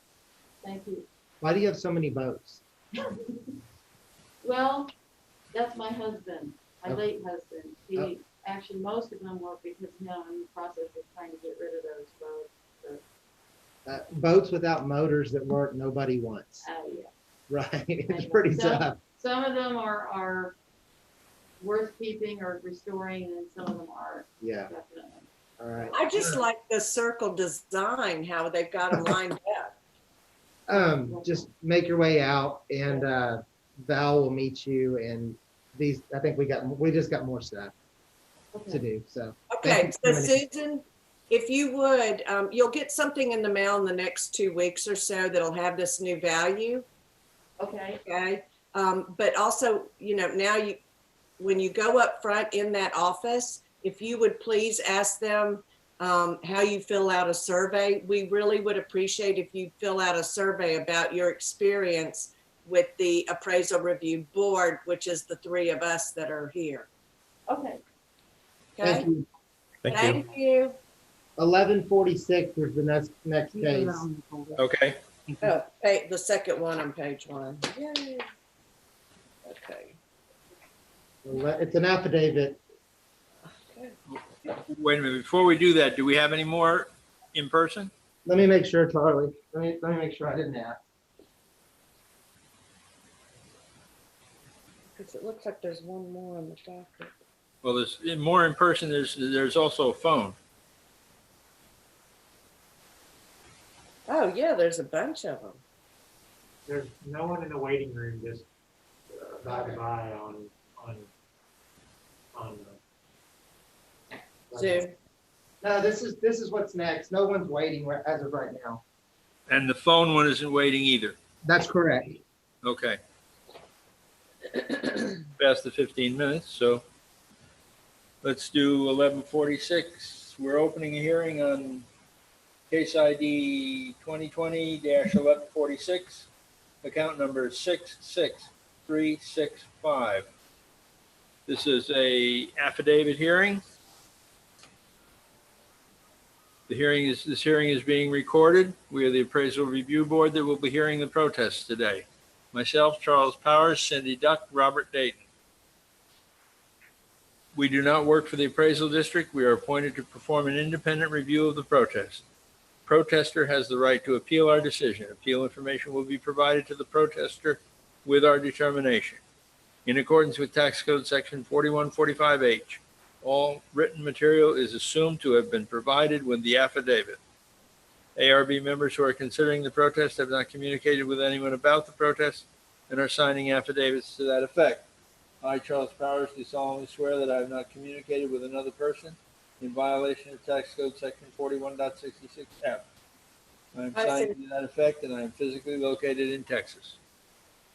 thank you. Why do you have so many votes? Well, that's my husband, my Oh. late husband. Oh. He, actually, most of them were because now I'm in the process of trying to get rid of those boats. Boats without motors that work, nobody wants. Yeah. Right? It's know. pretty So- tough. Some of them are worth keeping or restoring, and some of them are Yeah, definitely. all right. I just like the circle design, how they've got them lined up. Just make your way out and Val will meet you and I think we just got more stuff to Okay. do, so. Okay, Thank so you for coming in. Susan, if you would, you'll get something in the mail in the next 2 weeks or so that'll have this new value, Okay, okay? But also, now when you go up front in that office, if you would please ask them how you fill out a survey. We really would appreciate if you fill out a survey about your experience with the appraisal review board, which is the three of us that are here. okay. Thank Okay, you. Thank you. thank you. 1146 is the next case. Okay. Oh, the second one on page 1. Yay. Okay. It's an affidavit. Wait a minute. Before we do that, do we have any more in person? Let me make sure, Charlie. Let me make sure I didn't ask. Because it looks like there's one more on the docket. Well, there's more in person. There's also a phone. Oh, yeah, there's a bunch of them. There's no one in the waiting room, just by the by on Zoom. No, this is what's next. No one's waiting as of right now. And the phone one isn't waiting either. That's correct. Okay. Past the 15 minutes, so let's do 1146. We're opening a hearing on case ID 2020-1146, account number 66365. This is a affidavit hearing. This hearing is being recorded. We are the appraisal review board that will be hearing the protests today. Myself, Charles Powers, Cindy Duck, Robert Dayton. We do not work for the appraisal district. We are appointed to perform an independent review of the protest. Protester has the right to appeal our decision. Appeal information will be provided to the protester with our determination. In accordance with Tax Code Section 4145H, all written material is assumed to have been provided with the affidavit. ARB members who are considering the protest have not communicated with anyone about the protest and are signing affidavits to that effect. I, Charles Powers, do solemnly swear that I have not communicated with another person in violation of Tax Code Section 41.66F. I am I, signing to that effect, and I am physically located in Texas.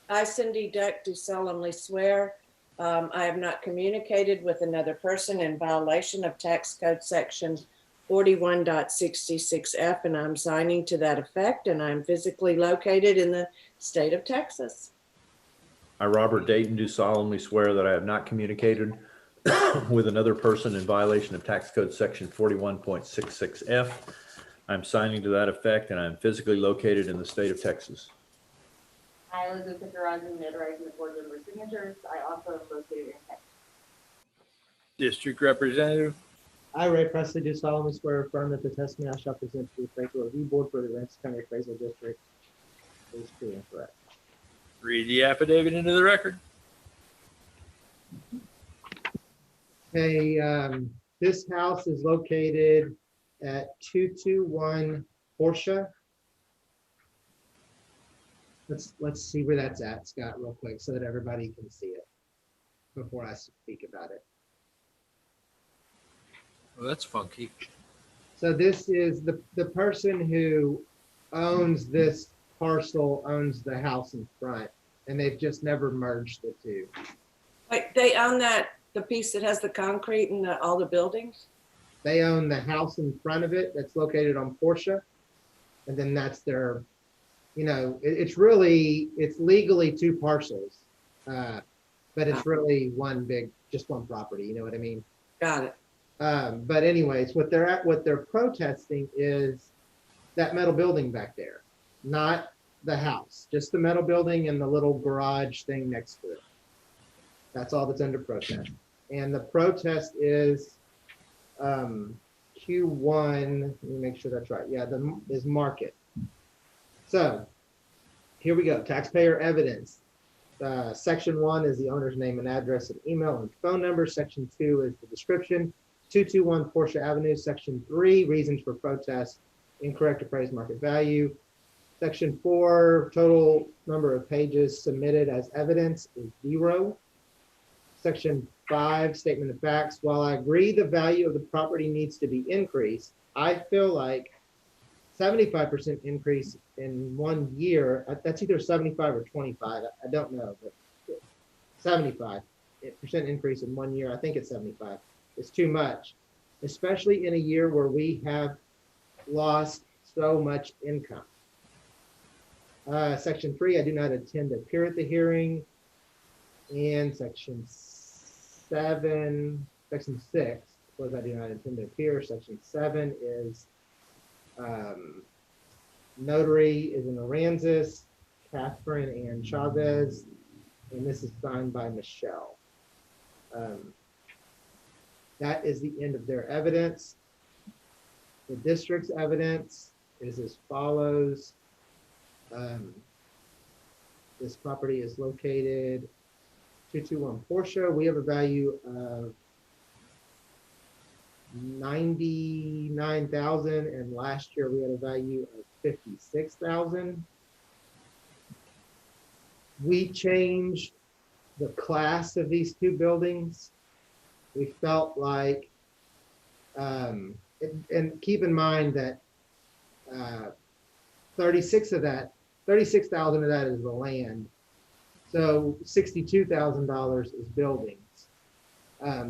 I, Cindy Duck, do solemnly swear I have not communicated with another person in violation of Tax Code Section 41.66F, and I'm signing to that effect, and I'm physically located in the state of Texas. I, Robert Dayton, do solemnly swear that I have not communicated with another person in violation of Tax Code Section 41.66F. I'm signing to that effect, and I'm physically located in the state of Texas. I, Elizabeth Aransas, notarizing the board member signatures. I also am located in Texas. District Representative, I, Ray Presley, do solemnly swear or affirm that the testimony I shall present to the appraisal review board for the Aransas County Appraisal District is true and correct. read the affidavit into the record. Okay, this house is located at 221 Portia. Let's see where that's at, Scott, real quick, so that everybody can see it before I speak about it. Well, that's funky. So this is the person who owns this parcel owns the house in front, and they've just never merged the two. Wait, they own the piece that has the concrete and all the buildings? They own the house in front of it that's located on Portia, and then that's their, it's legally two parcels, but it's really just one property. You know what I mean? Got it. But anyways, what they're protesting is that metal building back there, not the house, just the metal building and the little garage thing next to it. That's all that's under protest. And the protest is Q1, let me make sure that's right. Yeah, is market. So here we go, taxpayer evidence. Section 1 is the owner's name and address and email and phone number. Section 2 is the description. 221 Portia Avenue. Section 3, reasons for protest, incorrect appraised market value. Section 4, total number of pages submitted as evidence is 0. Section 5, statement of facts. While I agree the value of the property needs to be increased, I feel like 75% increase in 1 year, that's either 75 or 25, I don't know, but 75% increase in 1 year, I think it's 75, it's too much, especially in a year where we have lost so much income. Section 3, I do not intend to appear at the hearing. And section 6 was I do not intend to appear. Section 7 is notary is an Aransas, Catherine Ann Chavez, and this is signed by Michelle. That is the end of their evidence. The district's evidence is as follows. This property is located 221 Portia. We have a value of $99,000, and last year we had a value of $56,000. We changed the class of these two buildings. We felt like, and keep in mind that 36,000 of that is the land. So $62,000 is buildings.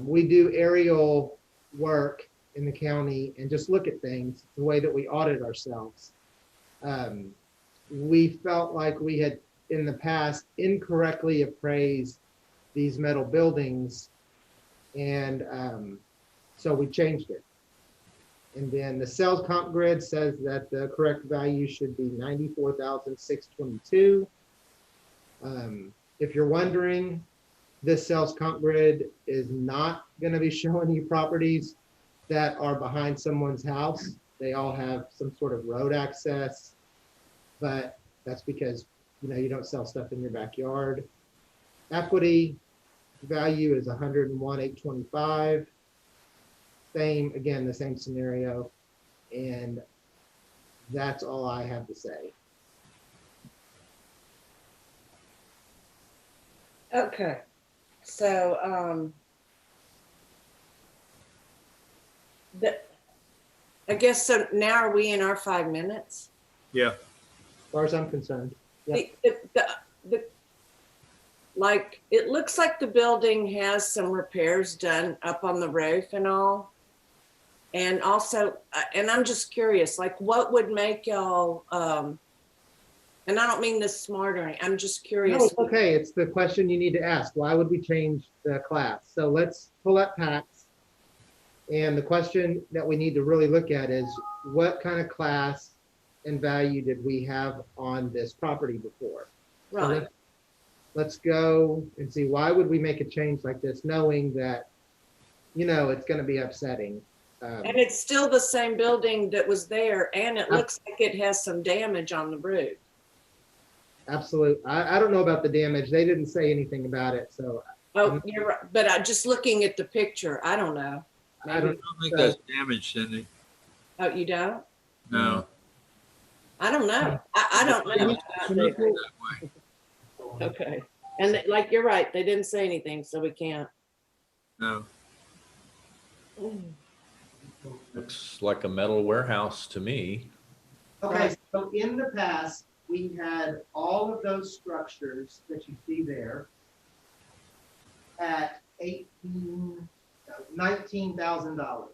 We do aerial work in the county and just look at things the way that we audit ourselves. We felt like we had in the past incorrectly appraised these metal buildings, and so we changed it. And then the sales comp grid says that the correct value should be $94,622. If you're wondering, this sales comp grid is not gonna be showing you properties that are behind someone's house. They all have some sort of road access, but that's because, you don't sell stuff in your backyard. Equity value is 101,825. Same, again, the same scenario. And that's all I have to say. Okay, so, I guess, so now are we in our 5 minutes? Yeah. As far as I'm concerned. Yeah. The, like, it looks like the building has some repairs done up on the roof and all. And also, and I'm just curious, like, what would make y'all, and I don't mean this smart or anything, I'm just No, curious. it's okay. It's the question you need to ask. Why would we change the class? So let's pull up PAX. And the question that we need to really look at is what kind of class and value did we have on this property before? So Right, let's go and see, why would we make a change like this, knowing that, it's going to be upsetting? and it's still the same building that was there, and it looks like it has some damage on the roof. Absolute. I don't know about the damage. They didn't say anything about it. So Oh, you're right, but I just looking at the picture, I don't know. I I don't, don't think that's damaged, Cindy. Oh, you don't? No. I don't know. I don't know. Can you pull- That way. Okay, and like, you're right, they didn't say anything, so we can't. No. Looks like a metal warehouse to me. Okay, so in the past, we had all of those structures that you see there at $19,000.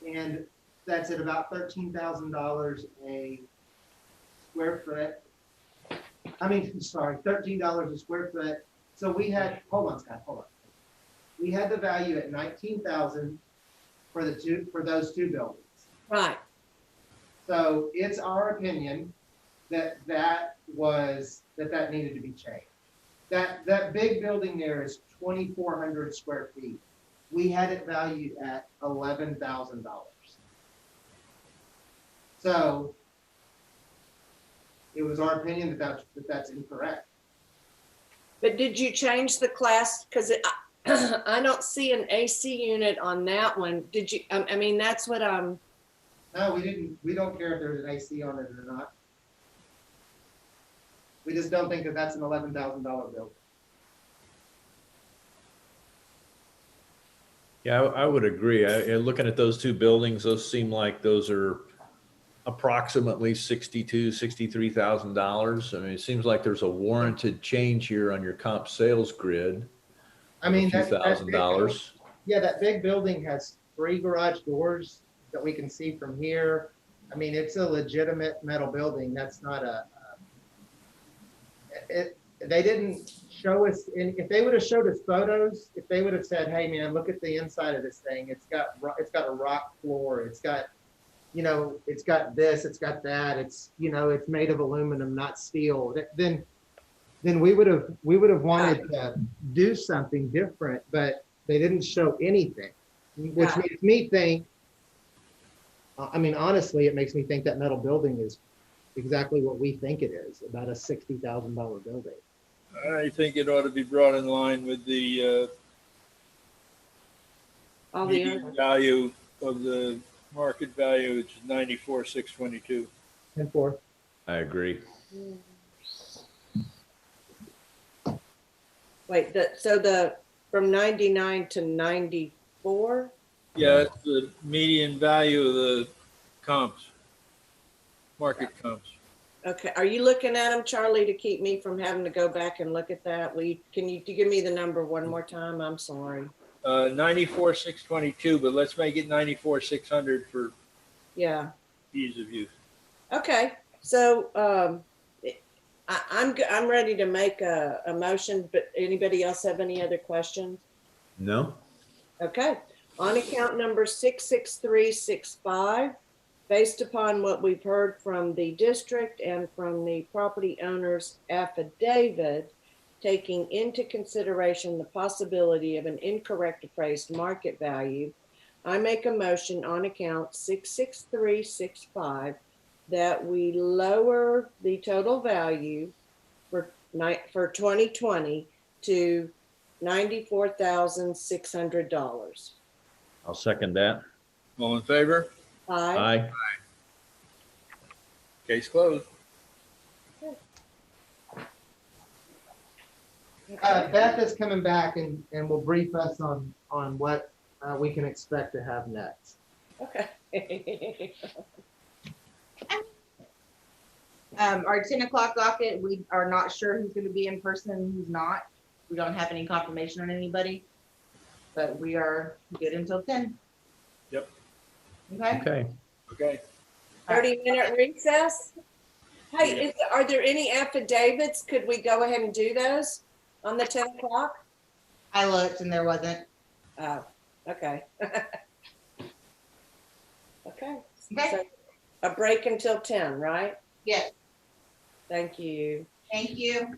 And that's at about $13,000 a square foot. $13 a square foot. So we had, hold on, Scott, hold on. We had the value at 19,000 for those two buildings. Right, So it's our opinion that that needed to be changed. That big building there is 2,400 square feet. We had it valued at $11,000. So it was our opinion that that's incorrect. but did you change the class? Because I don't see an AC unit on that one. Did you, I mean, that's what I'm, No, we didn't. We don't care if there's an AC on it or not. We just don't think that that's an $11,000 building. Yeah, I would agree. Looking at those two buildings, those seem like those are approximately $63,000. I mean, it seems like there's a warranted change here on your comp sales grid. I mean, a few that $1,000s. Yeah, that big building has 3 garage doors that we can see from here. I mean, it's a legitimate metal building. That's not they didn't show us, if they would have showed us photos, if they would have said, hey man, look at the inside of this thing. It's got a rock floor. It's got, it's got this, it's got that. It's, it's made of aluminum, not steel. Then we would have wanted to do something different, but they didn't show anything, which makes me think, honestly, it makes me think that metal building is exactly what we think it is, about a $60,000 building. I think it ought to be brought in line with the all the median other, value of the market value, which is 94,622. 10-4. I agree. wait, from 99 to 94? Yeah, that's the median value of the comps, market comps. Okay, are you looking at them, Charlie, to keep me from having to go back and look at that? Can you give me the number one more time? I'm sorry. 94,622, but let's make it 94,600 for Yeah, ease of use. okay, so, I'm ready to make a motion, but anybody else have any other questions? No? Okay, on account number 66365, based upon what we've heard from the district and from the property owner's affidavit, taking into consideration the possibility of an incorrect appraised market value, I make a motion on account 66365 that we lower the total value for 2020 to $94,600. I'll second that. All in favor? Aye. Aye. Case closed. Beth is coming back and will brief us on what we can expect to have next. Okay. Our 10 o'clock docket, we are not sure who's gonna be in person and who's not. We don't have any confirmation on anybody, but we are good until 10. Yep. Okay? Okay. Okay. 30-minute recess? Hey, are there any affidavits? Could we go ahead and do those on the 10 o'clock? I looked and there wasn't. Oh, okay. Okay. Okay. So a break until 10, right? Yes, Thank you. thank you.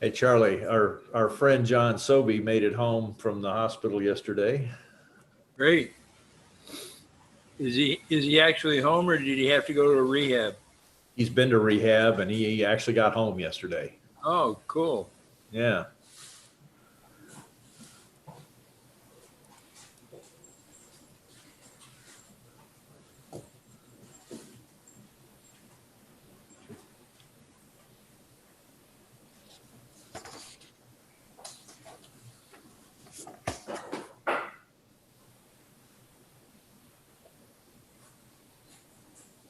Hey, Charlie, our friend John Sobey made it home from the hospital yesterday. Great. Is he actually home or did he have to go to a rehab? He's been to rehab and he actually got home yesterday. Oh, cool. Yeah.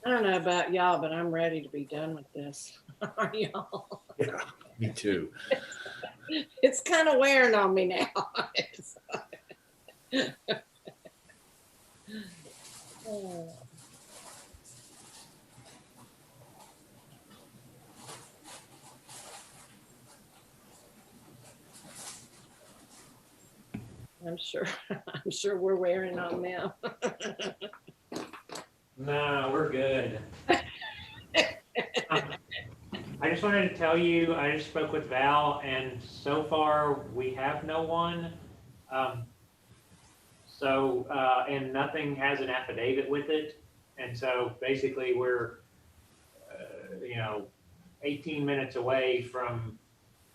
I don't know about y'all, but I'm ready to be done with this. Are y'all? Yeah, me too. It's kind of wearing on me now. Oh. I'm sure we're wearing on them. No, we're good. I just wanted to tell you, I just spoke with Val, and so far, we have no one. And nothing has an affidavit with it. And so basically, we're, 18 minutes away from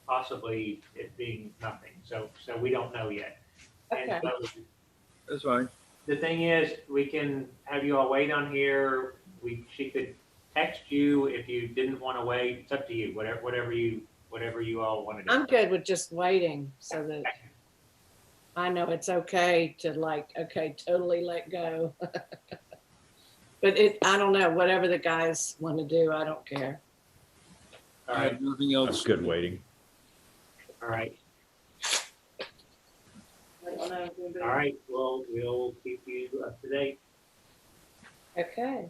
possibly it being nothing. So we don't know yet. And Okay. so That's fine. the thing is, we can have you all wait on here. She could text you if you didn't want to wait. It's up to you. Whatever you all want to do. I'm good with just waiting so that I know it's okay to totally let go. But I don't know, whatever the guys want to do, I don't care. All I right. have nothing That's else. good waiting. All right. I don't know if anybody- All right. Well, we'll keep you up to date. Okay.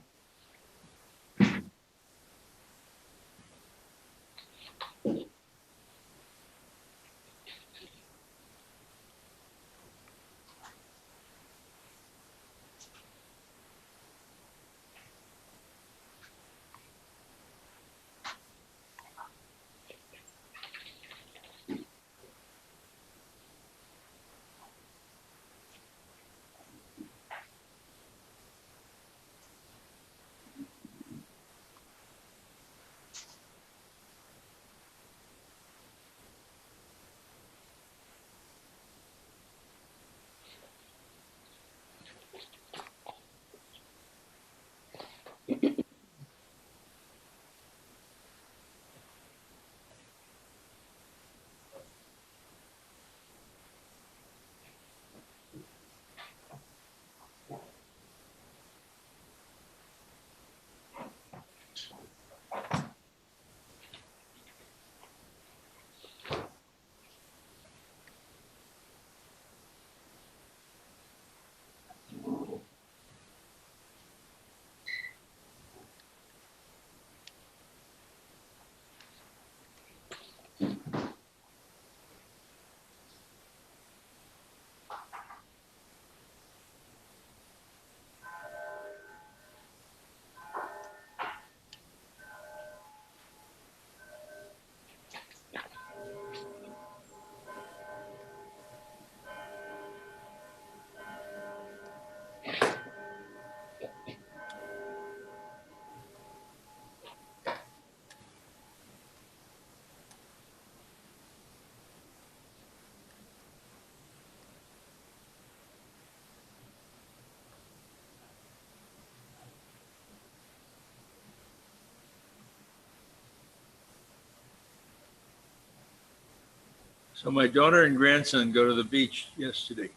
So my daughter and grandson go to the beach yesterday.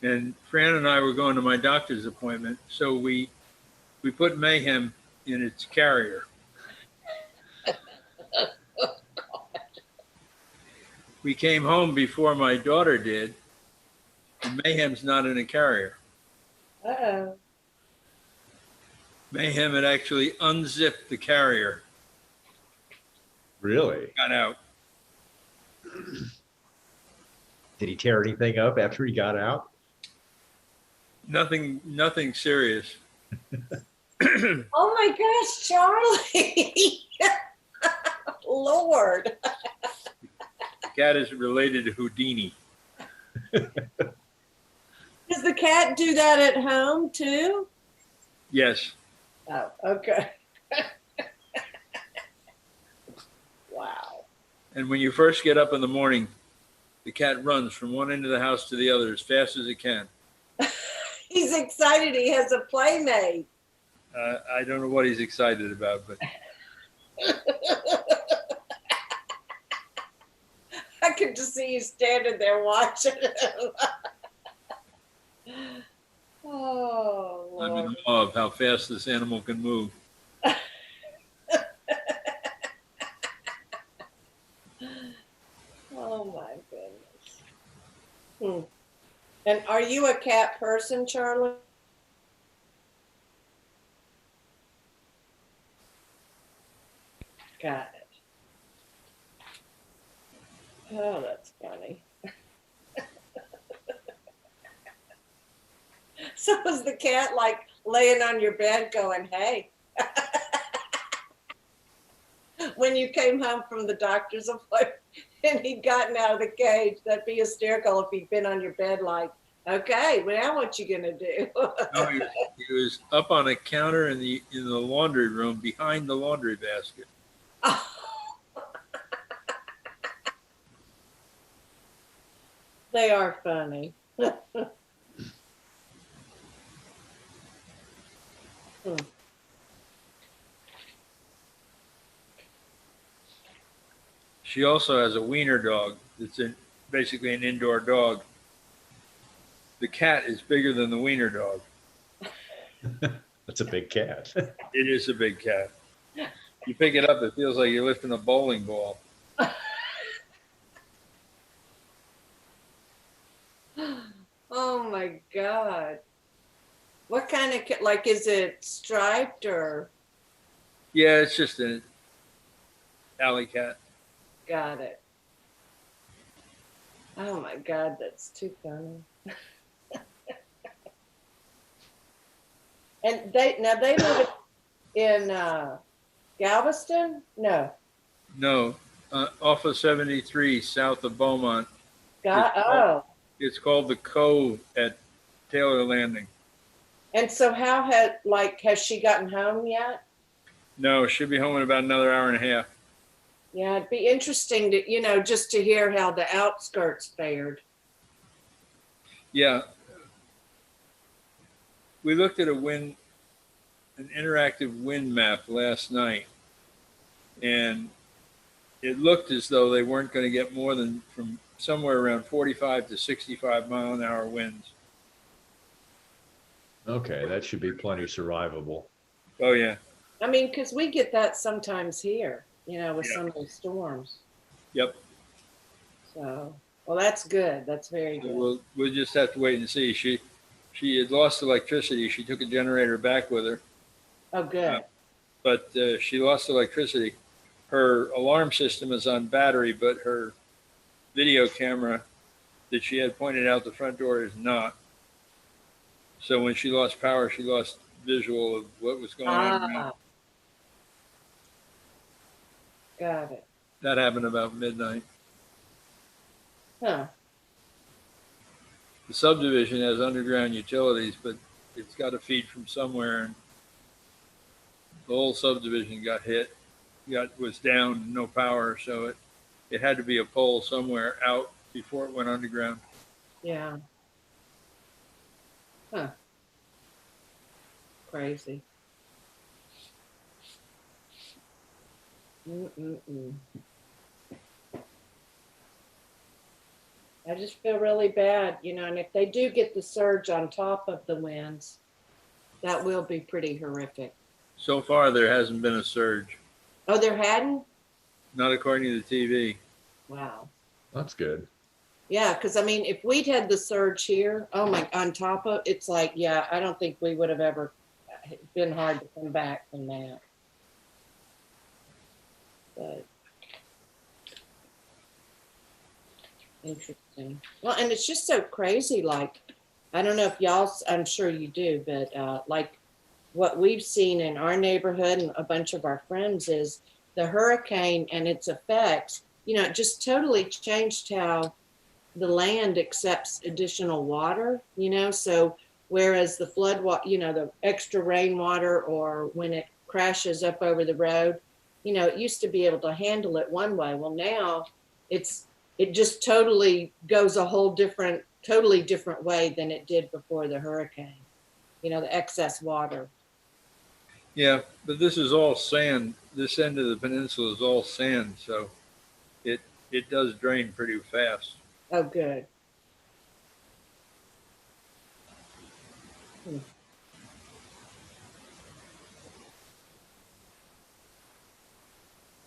And Fran and I were going to my doctor's appointment. So we put Mayhem in its carrier. We came home before my daughter did, and Mayhem's not in a carrier. Uh-oh. Mayhem had actually unzipped the carrier, Really? got out. Did he tear anything up after he got out? Nothing serious. Oh my gosh, Charlie. Lord. The cat is related to Houdini. Does the cat do that at home too? Yes. Oh, okay. Wow. And when you first get up in the morning, the cat runs from one end of the house to the other as fast as it can. He's excited he has a playmate. I don't know what he's excited about, but I could just see you standing there watching him. Oh, I'm Lord. in awe of how fast this animal can move. Oh, my goodness. Hmm. And are you a cat person, Charlie? Got it. Oh, that's funny. So is the cat like laying on your bed going, hey? When you came home from the doctor's appointment and he'd gotten out of the cage, that'd be hysterical if he'd been on your bed like, okay, well, now what you gonna do? No, he was up on a counter in the laundry room behind the laundry basket. They are funny. She also has a wiener dog that's basically an indoor dog. The cat is bigger than the wiener dog. That's a big cat. It is a big cat. You pick it up, it feels like you're lifting a bowling ball. Oh my God. What kind of cat? Like, is it striped or? Yeah, it's just an alley cat. Got it. Oh my God, that's too funny. And they live in Galveston? No. No, off of 73 south of Beaumont. It's called the Cove at Taylor Landing. And so has she gotten home yet? No, she'll be home in about another hour and a half. Yeah, it'd be interesting to, just to hear how the outskirts fared. Yeah. We looked at an interactive wind map last night, and it looked as though they weren't going to get more than from somewhere around 45 to 65 mile an hour winds. Okay, that should be plenty survivable. Oh, yeah. I mean, because we get that sometimes here, with Yeah. some of those storms. Yep. So, well, that's good. That's very good. We'll just have to wait and see. She had lost electricity. She took a generator back with her, Oh, good. but she lost electricity. Her alarm system is on battery, but her video camera that she had pointed out the front door is not. So when she lost power, she lost visual of what was going on around. Got it. That happened about midnight. Huh. The subdivision has underground utilities, but it's got to feed from somewhere, and the whole subdivision got hit. Was down, no power, so it had to be a pole somewhere out before it went underground. Yeah. Huh. Crazy. Mm-mm-mm. I just feel really bad, and if they do get the surge on top of the winds, that will be pretty horrific. So far, there hasn't been a surge, Oh, there hadn't? not according to the TV. Wow. That's good. Yeah, because if we'd had the surge here, on top of, it's like, yeah, I don't think we would have ever been hard to come back from that. But interesting. Well, and it's just so crazy. Like, I don't know if y'all, I'm sure you do, but like what we've seen in our neighborhood and a bunch of our friends is the hurricane and its effects, it just totally changed how the land accepts additional water, so whereas the flood the extra rainwater, or when it crashes up over the road, it used to be able to handle it one way. Well, now it just totally goes a totally different way than it did before the hurricane, the excess water. Yeah, but this is all sand. This end of the peninsula is all sand, so it does drain pretty fast. Oh, good.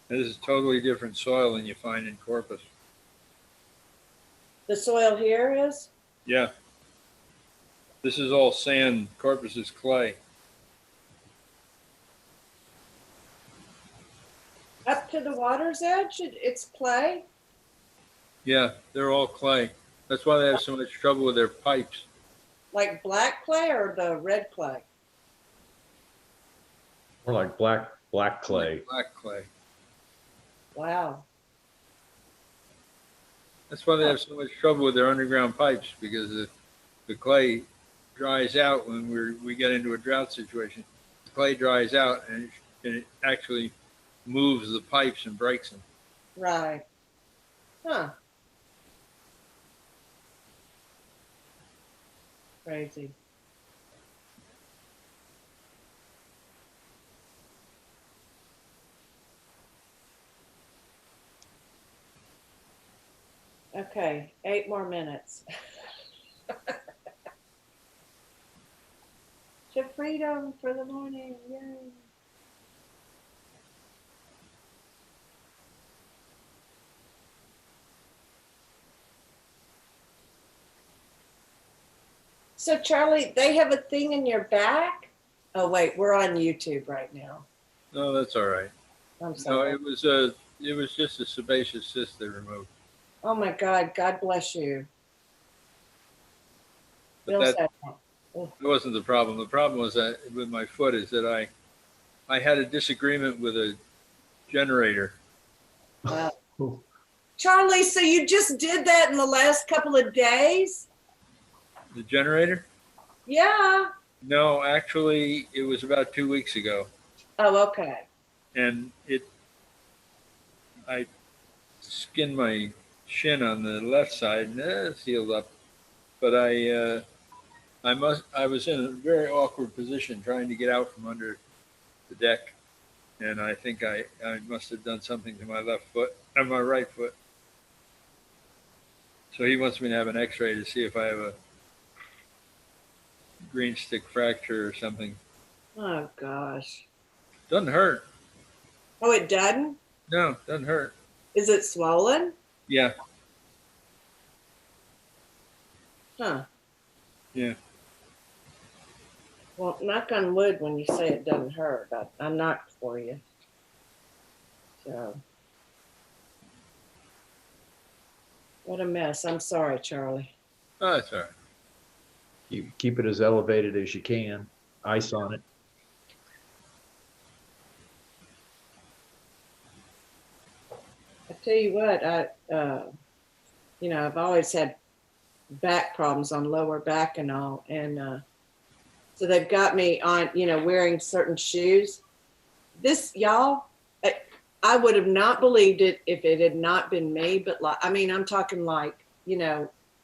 This is totally different soil than you find in Corpus. The soil here is? Yeah. This is all sand. Corpus is clay. Up to the water's edge, it's clay? Yeah, they're all clay. That's why they have so much trouble with their pipes. Like black clay or the red clay? More like black clay. Black clay. Wow. That's why they have so much trouble with their underground pipes, because the clay dries out when we get into a drought situation. The clay dries out and it actually moves the pipes and breaks them. Right. Huh. Crazy. Okay, 8 more minutes. To freedom for the morning, yay. So Charlie, they have a thing in your back? Oh wait, we're on YouTube right now. No, that's all right. I'm No, sorry. it was just a sebaceous cyst they removed. Oh my God, God bless you. But Bill that said, wasn't the problem. The problem was that with my foot is that I had a disagreement with a generator. wow. Charlie, so you just did that in the last couple of days? The generator? Yeah. No, actually, it was about 2 weeks ago, Oh, okay. and I skinned my shin on the left side, and it's healed up. But I was in a very awkward position trying to get out from under the deck, and I think I must have done something to my left foot and my right foot. So he wants me to have an X-ray to see if I have a green stick fracture or something. Oh gosh. Doesn't hurt. Oh, it doesn't? No, doesn't hurt. Is it swollen? Yeah, Huh. yeah. Well, knock on wood when you say it doesn't hurt. I knocked for you. So. What a mess. I'm sorry, Charlie. Oh, that's all right. You keep it as elevated as you can, ice on it. I tell you what, I've always had back problems on lower back and all. And so they've got me on, wearing certain shoes. This, y'all, I would have not believed it if it had not been me. But I'm talking like,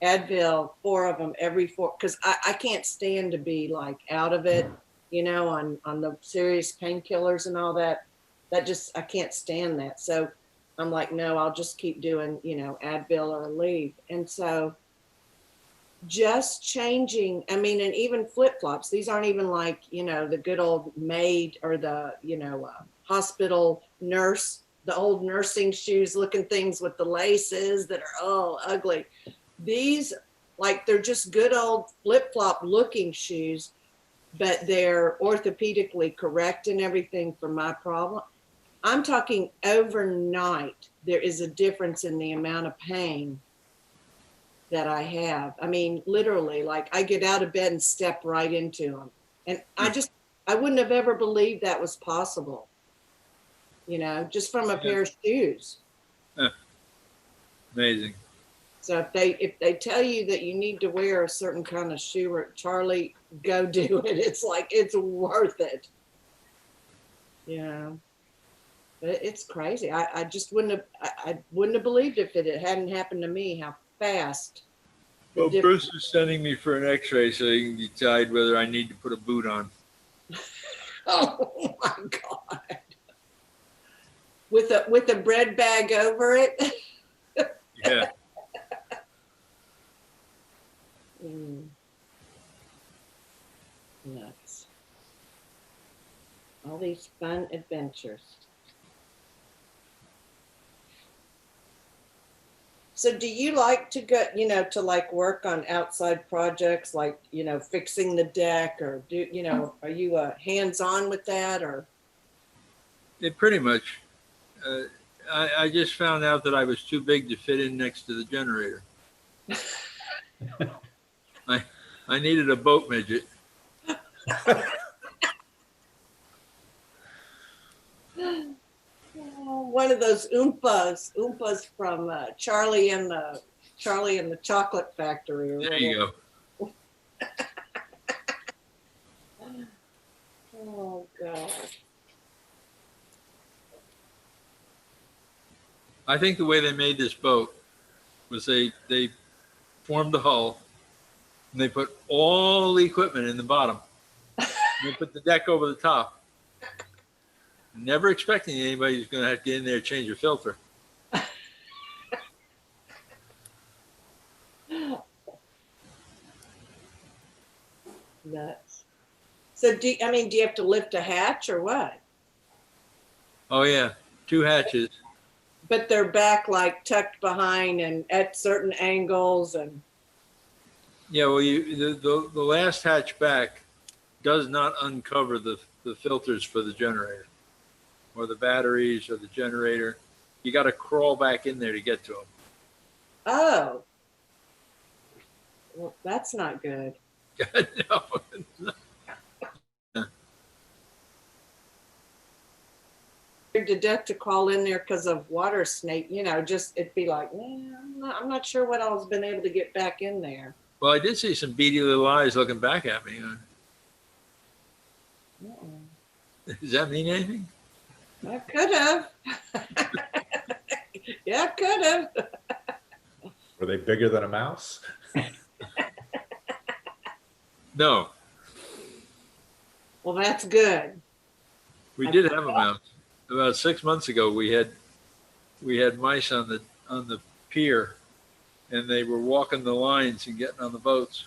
Advil, 4 of them every 4, because I can't stand to be like out of it, on the serious painkillers and all that. I can't stand that. So I'm like, no, I'll just keep doing, Advil or Aleve. And so just changing, and even flip-flops, these aren't even like, the good old maid or the, hospital nurse, the old nursing shoes looking things with the laces that are all ugly. These, they're just good old flip-flop looking shoes, but they're orthopedically correct and everything for my problem. I'm talking overnight, there is a difference in the amount of pain that I have. Literally, I get out of bed and step right into them. And I wouldn't have ever believed that was possible. you know, just from a pair of shoes. Amazing. So if they tell you that you need to wear a certain kind of shoe, or Charlie, go do it. It's like, it's worth it. Yeah. But it's crazy. I just I wouldn't have believed if it hadn't happened to me, how fast. the Well, difference- Bruce is sending me for an x-ray so he can decide whether I need to put a boot on. Oh my God. With a bread bag over it. Yeah. Nuts. All these fun adventures. So do you like to go, you know, to like work on outside projects, like, you know, fixing the deck, or do, you know, are you hands-on with that, or? It pretty much. I just found out that I was too big to fit in next to the generator. I needed a boat midget. One of those oompas from Charlie and the Chocolate Factory. Or There you go. Oh God. I think the way they made this boat was they formed the hull and they put all the equipment in the bottom. They put the deck over the top. Never expecting anybody who's going to have to get in there and change a filter. Nuts. So do you have to lift a hatch or what? Oh yeah, 2 hatches. But they're back like tucked behind and at certain angles and. Yeah, well, the last hatch back does not uncover the filters for the generator or the batteries or the generator. You got to crawl back in there to get to them. Oh. Well, that's not good. No. To death to crawl in there because of water snake, you know, just it'd be like, I'm not sure what all's been able to get back in there. Well, I did see some beady little eyes looking back at me. Does that mean anything? I could have. Yeah, I could have. Were they bigger than a mouse? No, Well, that's good. we did have a mouse. About 6 months ago, we had mice on the pier, and they were walking the lines and getting on the boats.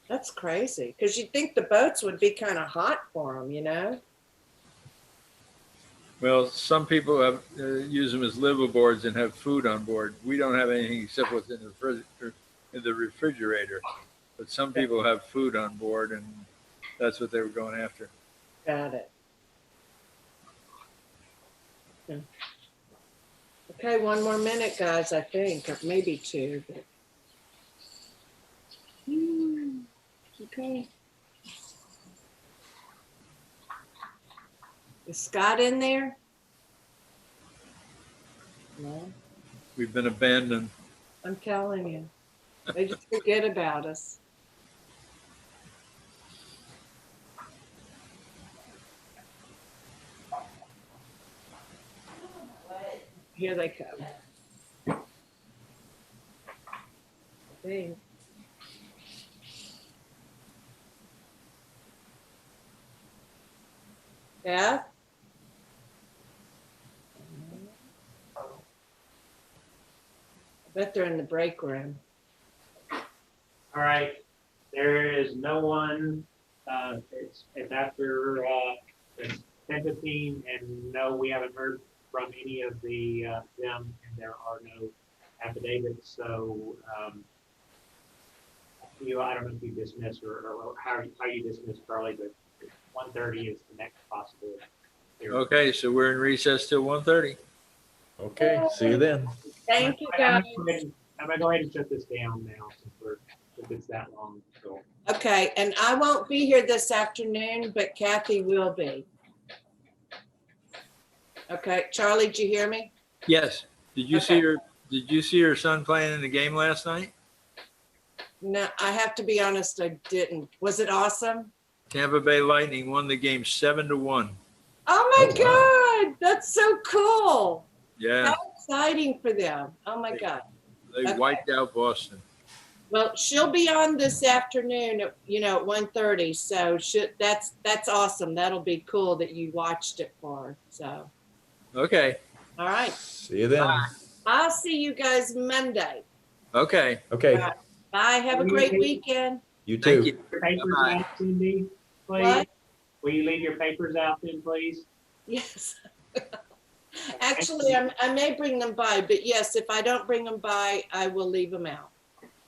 That's crazy because you'd think the boats would be kind of hot for them, you know? Well, some people have use them as liveaboards and have food on board. We don't have anything except what's in the refrigerator. But some people have food on board, and that's what they were going after. Got it. Okay, 1 more minute, guys, I think, or maybe 2. Okay. Is Scott in there? No, We've been abandoned. I'm telling you. They just forget about us. Here they come. See. Beth? I bet they're in the break room. All right, there is no one, it's after, it's 10:15, and no, we haven't heard from any of them, and there are no affidavits, so, I don't know if you dismiss or how you dismiss Charlie, but 1:30 is the next possible hearing. Okay, so we're in recess till 1:30. Okay, see you then. Thank you, guys. I'm gonna go ahead and shut this down now since we're if it's that long, so. Okay, and I won't be here this afternoon, but Kathy will be. Okay, Charlie, did you hear me? Yes. Did you see Okay. your, did you see your son playing in the game last night? No, I have to be honest, I didn't. Was it awesome? Tampa Bay Lightning won the game 7-1. Oh my Oh, God, that's so cool. Yeah, How exciting for them. Oh my God. they Okay. wiped out Boston. Well, she'll be on this afternoon, at 1:30. So that's awesome. That'll be cool that you watched it for her. So, Okay, all right. See you then. I'll see you guys Monday. okay. Okay, Bye. Have a great weekend. you Thank too. you. Your papers Bye-bye. out, Cindy, please? What? Will you leave your papers out then, please? Yes. Actually, I may bring them by, but yes, if I don't bring them by, I will leave them out.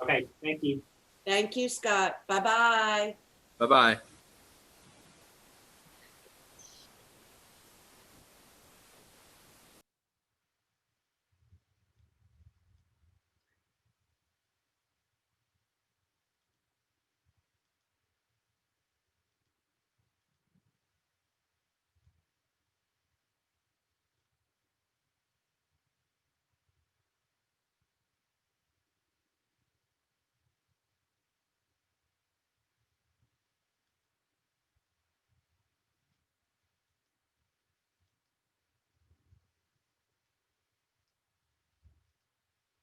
Okay, thank you. Thank you, Scott. Bye-bye. Bye-bye.